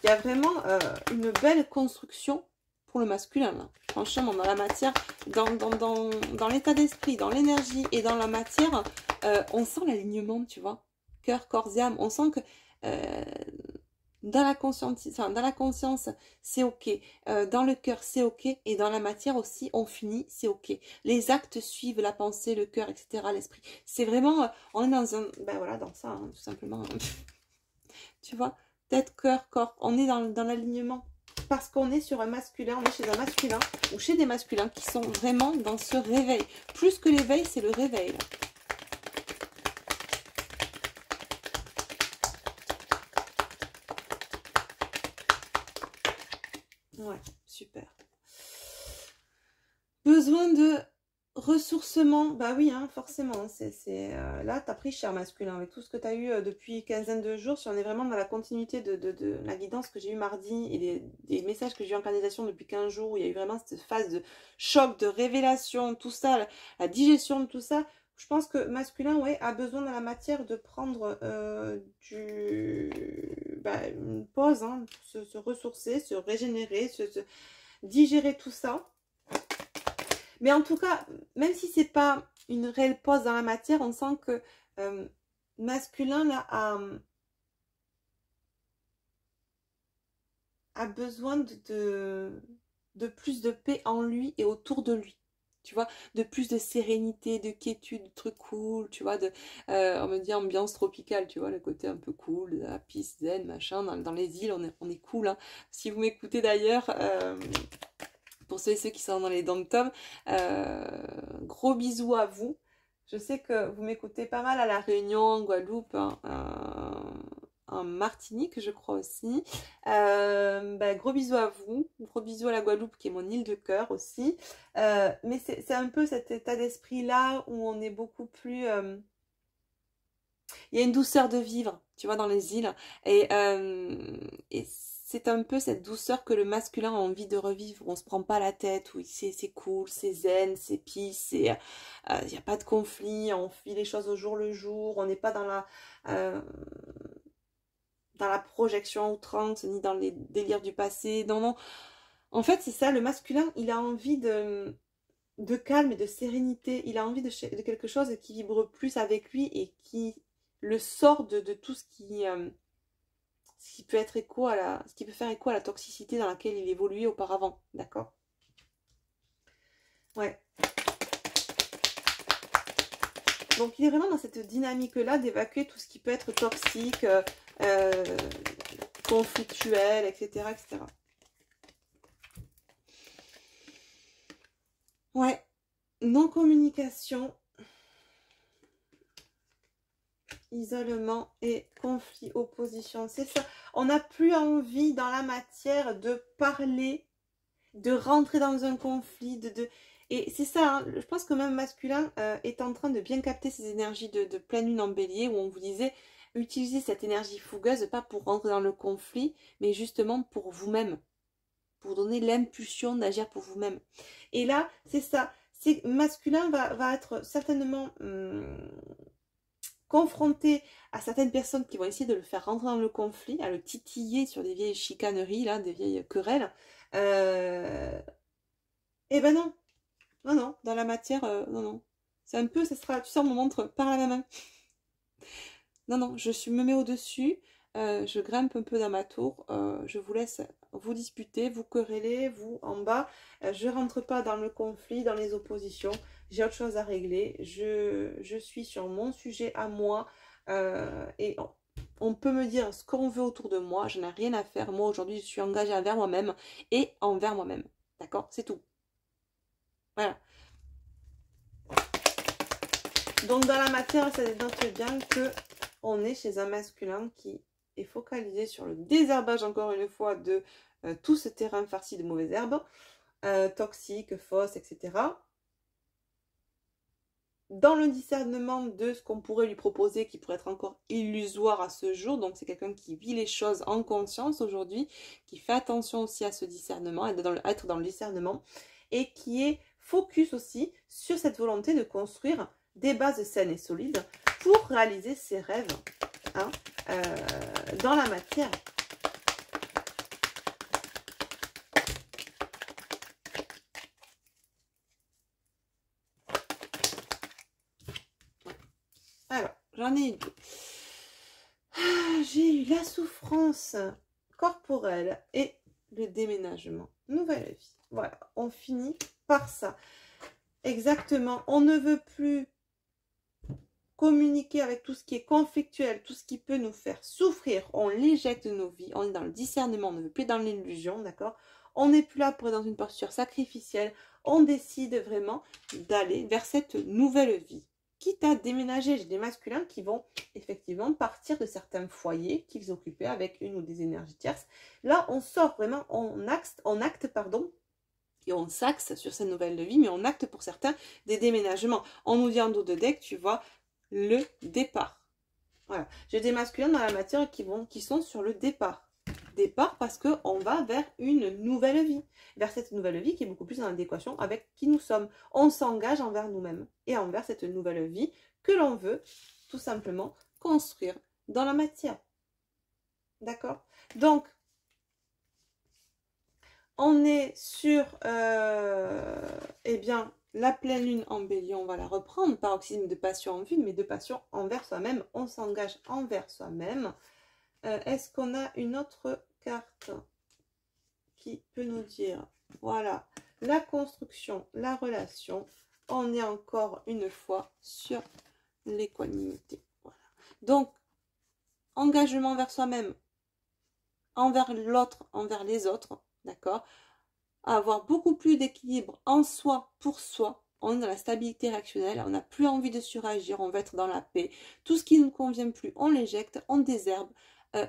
Il y a vraiment une belle construction pour le masculin, là. Franchement, dans la matière, dans l'état d'esprit, dans l'énergie et dans la matière, on sent l'alignement, tu vois. Cœur, corps et âme. On sent que dans la conscience, c'est ok. Dans le cœur, c'est ok. Et dans la matière aussi, on finit, c'est ok. Les actes suivent la pensée, le cœur, etc., l'esprit. C'est vraiment, on est dans un, ben voilà, dans ça, hein, tout simplement. Tu vois, tête, cœur, corps. On est dans l'alignement. Parce qu'on est sur un masculin, on est chez un masculin ou chez des masculins qui sont vraiment dans ce réveil. Plus que l'éveil, c'est le réveil. Là. Ouais, super. Besoin de ressourcement, bah oui, hein, forcément. Là, tu as pris cher masculin avec tout ce que tu as eu depuis une quinzaine de jours. Si on est vraiment dans la continuité de la guidance que j'ai eu mardi et des messages que j'ai eu en canalisation depuis 15 jours, où il y a eu vraiment cette phase de choc, de révélation, tout ça, la digestion de tout ça. Je pense que masculin, ouais, a besoin dans la matière de prendre une pause, hein, se ressourcer, se régénérer, digérer tout ça. Mais en tout cas, même si c'est pas une réelle pause dans la matière, on sent que masculin là a besoin de plus de paix en lui et autour de lui. tu vois, de plus de sérénité, de quiétude, de trucs cool, tu vois, on me dit ambiance tropicale, tu vois, le côté un peu cool, la peace, zen, machin, dans les îles, on est cool, hein. Si vous m'écoutez d'ailleurs, pour ceux et ceux qui sont dans les dom-toms, gros bisous à vous. Je sais que vous m'écoutez pas mal à La Réunion, en Guadeloupe, hein, en Martinique, je crois aussi. Gros bisous à vous. Gros bisous à la Guadeloupe, qui est mon île de cœur aussi. Mais c'est un peu cet état d'esprit-là où on est beaucoup plus... il y a une douceur de vivre, tu vois, dans les îles. Et c'est un peu cette douceur que le masculin a envie de revivre. On se prend pas la tête, où c'est cool, c'est zen, c'est peace, il n'y a pas de conflit, on vit les choses au jour le jour, on n'est pas dans la projection à outrance, ni dans les délires du passé. Non, non. En fait, c'est ça, le masculin, il a envie de calme et de sérénité. Il a envie de quelque chose qui vibre plus avec lui et qui le sort de tout ce qui peut être écho ce qui peut faire écho à la toxicité dans laquelle il évoluait auparavant. D'accord? Ouais. Donc il est vraiment dans cette dynamique-là d'évacuer tout ce qui peut être toxique, conflictuel, etc., etc. Ouais. Non-communication, isolement et conflit, opposition. C'est ça. On n'a plus envie dans la matière de parler, de rentrer dans un conflit, Et c'est ça, hein, je pense que même masculin est en train de bien capter ces énergies de pleine lune en bélier, où on vous disait, utilisez cette énergie fougueuse, pas pour rentrer dans le conflit, mais justement pour vous-même, pour donner l'impulsion d'agir pour vous-même. Et là, c'est ça, masculin va être certainement confronté à certaines personnes qui vont essayer de le faire rentrer dans le conflit, à le titiller sur des vieilles chicaneries, là, des vieilles querelles. Eh ben non, non, non, dans la matière, non, non. C'est un peu, ça sera, tu sais, on me montre par la main. Non, non, me mets au-dessus, je grimpe un peu dans ma tour, je vous laisse vous disputer, vous quereller, vous en bas. Je rentre pas dans le conflit, dans les oppositions. J'ai autre chose à régler. Je suis sur mon sujet à moi. Et on peut me dire ce qu'on veut autour de moi. Je n'ai rien à faire. Moi, aujourd'hui, je suis engagée envers moi-même et envers moi-même. D'accord? C'est tout. Voilà. Donc, dans la matière, ça dénote bien que on est chez un masculin qui est focalisé sur le désherbage, encore une fois, de tout ce terrain farci de mauvaises herbes, toxiques, fausses, etc. Dans le discernement de ce qu'on pourrait lui proposer, qui pourrait être encore illusoire à ce jour. Donc c'est quelqu'un qui vit les choses en conscience aujourd'hui, qui fait attention aussi à ce discernement, être dans le discernement, et qui est focus aussi sur cette volonté de construire des bases saines et solides pour réaliser ses rêves, hein, dans la matière. Alors, j'en ai eu deux. J'ai eu la souffrance corporelle et le déménagement. Nouvelle vie. Voilà, on finit par ça. Exactement, on ne veut plus communiquer avec tout ce qui est conflictuel, tout ce qui peut nous faire souffrir. On l'éjecte de nos vies, on est dans le discernement, on ne veut plus dans l'illusion, d'accord? On n'est plus là pour être dans une posture sacrificielle. On décide vraiment d'aller vers cette nouvelle vie. Quitte à déménager, j'ai des masculins qui vont effectivement partir de certains foyers qu'ils occupaient avec une ou des énergies tierces. Là, on sort vraiment, on acte, et on s'axe sur cette nouvelle vie, mais on acte pour certains des déménagements. On nous dit en dos de deck, tu vois, le départ. Voilà. J'ai des masculins dans la matière qui sont sur le départ. Départ parce qu'on va vers une nouvelle vie. Vers cette nouvelle vie qui est beaucoup plus en adéquation avec qui nous sommes. On s'engage envers nous-mêmes et envers cette nouvelle vie que l'on veut tout simplement construire dans la matière. D'accord? Donc, on est sur eh bien, la pleine lune en bélier, on va la reprendre. Paroxysme de passion en vue, mais de passion envers soi-même. On s'engage envers soi-même. Est-ce qu'on a une autre carte qui peut nous dire, voilà, la construction, la relation, on est encore une fois sur l'équanimité. Voilà. Donc, engagement envers soi-même, envers l'autre, envers les autres, d'accord? Avoir beaucoup plus d'équilibre en soi, pour soi. On est dans la stabilité réactionnelle, on n'a plus envie de suragir, on va être dans la paix. Tout ce qui ne nous convient plus, on l'éjecte, on désherbe,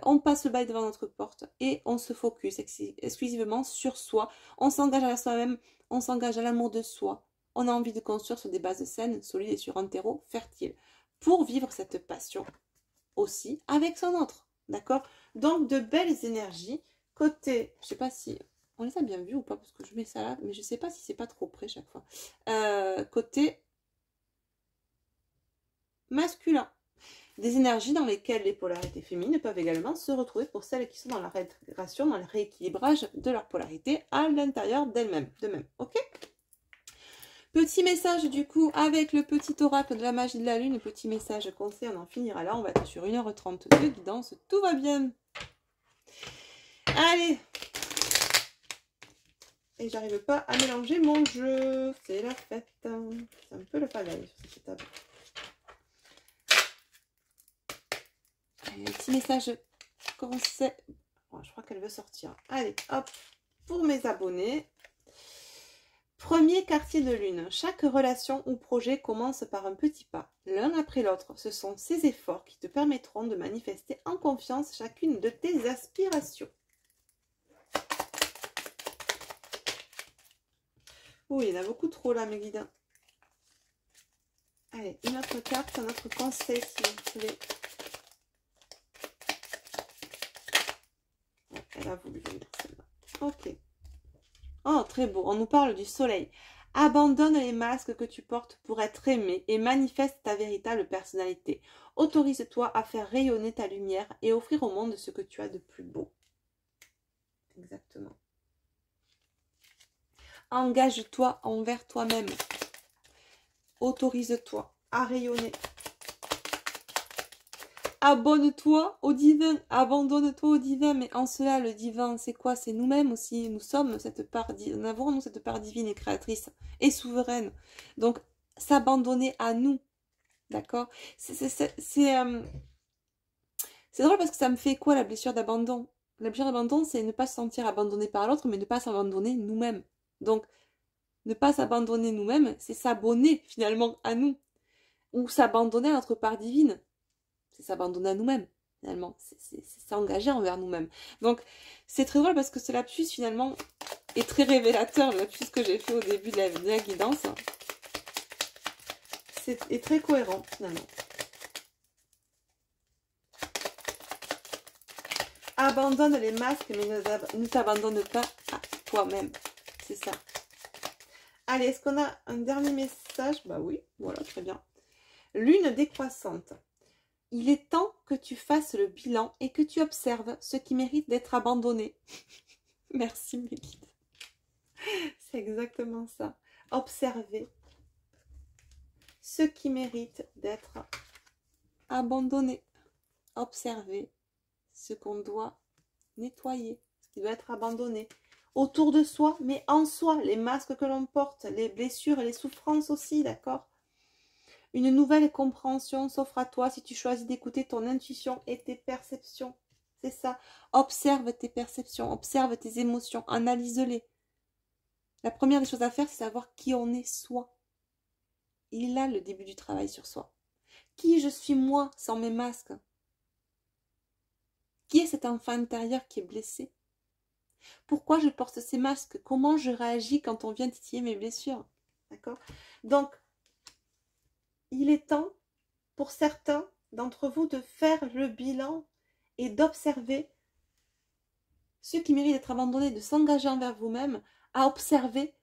on passe le bail devant notre porte et on se focus exclusivement sur soi. On s'engage à soi-même, on s'engage à l'amour de soi. On a envie de construire sur des bases saines, solides et sur un terreau fertile pour vivre cette passion aussi avec son autre. D'accord? Donc, de belles énergies. Côté, je sais pas si on les a bien vus ou pas, parce que je mets ça là, mais je sais pas si c'est pas trop près chaque fois. Côté masculin. Des énergies dans lesquelles les polarités féminines peuvent également se retrouver pour celles qui sont dans la réintégration, dans le rééquilibrage de leur polarité à l'intérieur d'elles-mêmes. De même, ok? Petit message du coup avec le petit oracle de la magie de la lune, le petit message conseil, on en finira là, on va être sur 1h30 de guidance, tout va bien. Allez! Et j'arrive pas à mélanger mon jeu, c'est la fête. C'est un peu le pagaille sur cette table. Allez, un petit message conseil. Oh, je crois qu'elle veut sortir. Allez, hop, pour mes abonnés. Premier quartier de lune. Chaque relation ou projet commence par un petit pas, l'un après l'autre. Ce sont ces efforts qui te permettront de manifester en confiance chacune de tes aspirations. Oui, il y en a beaucoup trop là, mes guides. Allez, une autre carte, un autre conseil, s'il vous plaît. Ouais, elle a voulu venir celle-là. Ok. Oh, très beau. On nous parle du soleil. Abandonne les masques que tu portes pour être aimé et manifeste ta véritable personnalité. Autorise-toi à faire rayonner ta lumière et offrir au monde ce que tu as de plus beau. Exactement. Engage-toi envers toi-même. Autorise-toi à rayonner. Abonne-toi au divin, abandonne-toi au divin, mais en cela, le divin, c'est quoi? C'est nous-mêmes aussi, nous sommes cette part, nous avons nous cette part divine et créatrice et souveraine. Donc, s'abandonner à nous, d'accord? C'est drôle parce que ça me fait quoi la blessure d'abandon? La blessure d'abandon, c'est ne pas se sentir abandonné par l'autre, mais ne pas s'abandonner nous-mêmes. Donc, ne pas s'abandonner nous-mêmes, c'est s'abonner finalement à nous, ou s'abandonner à notre part divine. C'est s'abandonner à nous-mêmes, finalement. C'est s'engager envers nous-mêmes. Donc, c'est très drôle parce que ce lapsus, finalement, est très révélateur. Le lapsus que j'ai fait au début de la guidance est très cohérent, finalement. Abandonne les masques, mais ne t'abandonne pas à toi-même. C'est ça. Allez, est-ce qu'on a un dernier message? Bah oui, voilà, très bien. Lune décroissante. Il est temps que tu fasses le bilan et que tu observes ce qui mérite d'être abandonné. Merci mes guides. C'est exactement ça. Observer ce qui mérite d'être abandonné. Observer ce qu'on doit nettoyer, ce qui doit être abandonné. Autour de soi, mais en soi, les masques que l'on porte, les blessures et les souffrances aussi, d'accord? Une nouvelle compréhension s'offre à toi si tu choisis d'écouter ton intuition et tes perceptions. C'est ça. Observe tes perceptions, observe tes émotions, analyse-les. La première des choses à faire, c'est savoir qui on est soi. Il est là le début du travail sur soi. Qui je suis moi sans mes masques? Qui est cet enfant intérieur qui est blessé? Pourquoi je porte ces masques? Comment je réagis quand on vient titiller mes blessures? D'accord? Donc, il est temps pour certains d'entre vous de faire le bilan et d'observer ce qui mérite d'être abandonné, de s'engager envers vous-même, à observer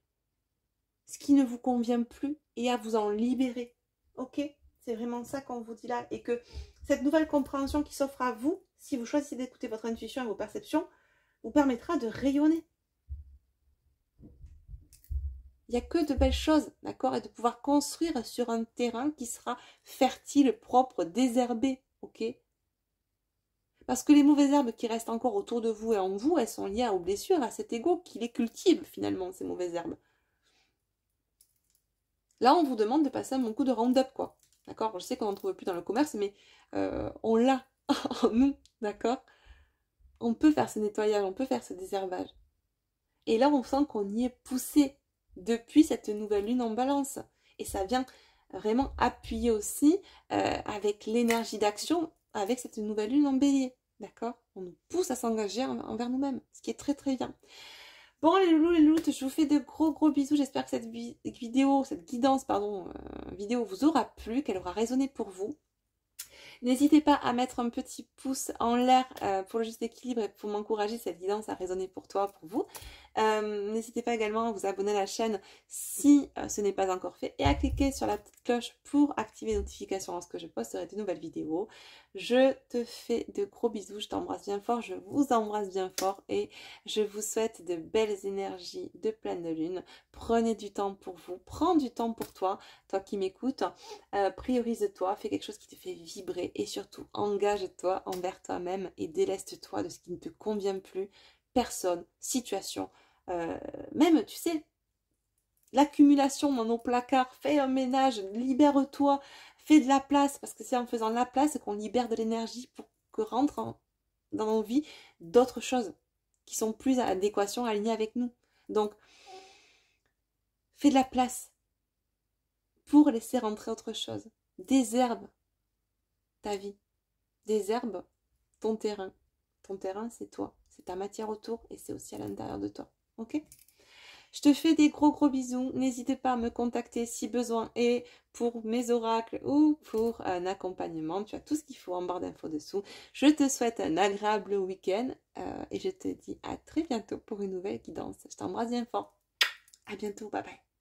ce qui ne vous convient plus et à vous en libérer. Ok? C'est vraiment ça qu'on vous dit là. Et que cette nouvelle compréhension qui s'offre à vous, si vous choisissez d'écouter votre intuition et vos perceptions, vous permettra de rayonner. Il n'y a que de belles choses, d'accord? Et de pouvoir construire sur un terrain qui sera fertile, propre, désherbé, ok? Parce que les mauvaises herbes qui restent encore autour de vous et en vous, elles sont liées aux blessures, à cet ego qui les cultive finalement, ces mauvaises herbes. Là, on vous demande de passer un bon coup de Roundup, quoi. D'accord? Je sais qu'on n'en trouve plus dans le commerce, mais on l'a en nous, d'accord? On peut faire ce nettoyage, on peut faire ce désherbage. Et là, on sent qu'on y est poussé depuis cette nouvelle lune en balance. Et ça vient vraiment appuyer aussi avec l'énergie d'action avec cette nouvelle lune en bélier. D'accord? On nous pousse à s'engager envers nous-mêmes, ce qui est très très bien. Bon les loulous, les louloutes, je vous fais de gros bisous. J'espère que cette vidéo, cette guidance, pardon, vidéo vous aura plu, qu'elle aura résonné pour vous. N'hésitez pas à mettre un petit pouce en l'air pour le juste équilibre et pour m'encourager cette guidance à résonner pour toi, pour vous. N'hésitez pas également à vous abonner à la chaîne si ce n'est pas encore fait et à cliquer sur la petite cloche pour activer les notifications lorsque je posterai de nouvelles vidéos. Je te fais de gros bisous, je t'embrasse bien fort, je vous embrasse bien fort et je vous souhaite de belles énergies de pleine lune. Prenez du temps pour vous, prends du temps pour toi, toi qui m'écoutes, priorise-toi, fais quelque chose qui te fait vibrer et surtout engage-toi envers toi-même et déleste-toi de ce qui ne te convient plus, personne, situation. Même, tu sais, l'accumulation dans nos placards, fais un ménage, libère-toi, fais de la place, parce que c'est en faisant de la place qu'on libère de l'énergie pour que rentrent dans nos vies d'autres choses qui sont plus à adéquation, alignées avec nous. Donc, fais de la place pour laisser rentrer autre chose. Désherbe ta vie, désherbe ton terrain. Ton terrain, c'est toi, c'est ta matière autour et c'est aussi à l'intérieur de toi. Ok ? Je te fais des gros bisous. N'hésitez pas à me contacter si besoin et pour mes oracles ou pour un accompagnement. Tu as tout ce qu'il faut en barre d'infos dessous. Je te souhaite un agréable week-end et je te dis à très bientôt pour une nouvelle guidance. Je t'embrasse bien fort. À bientôt. Bye bye.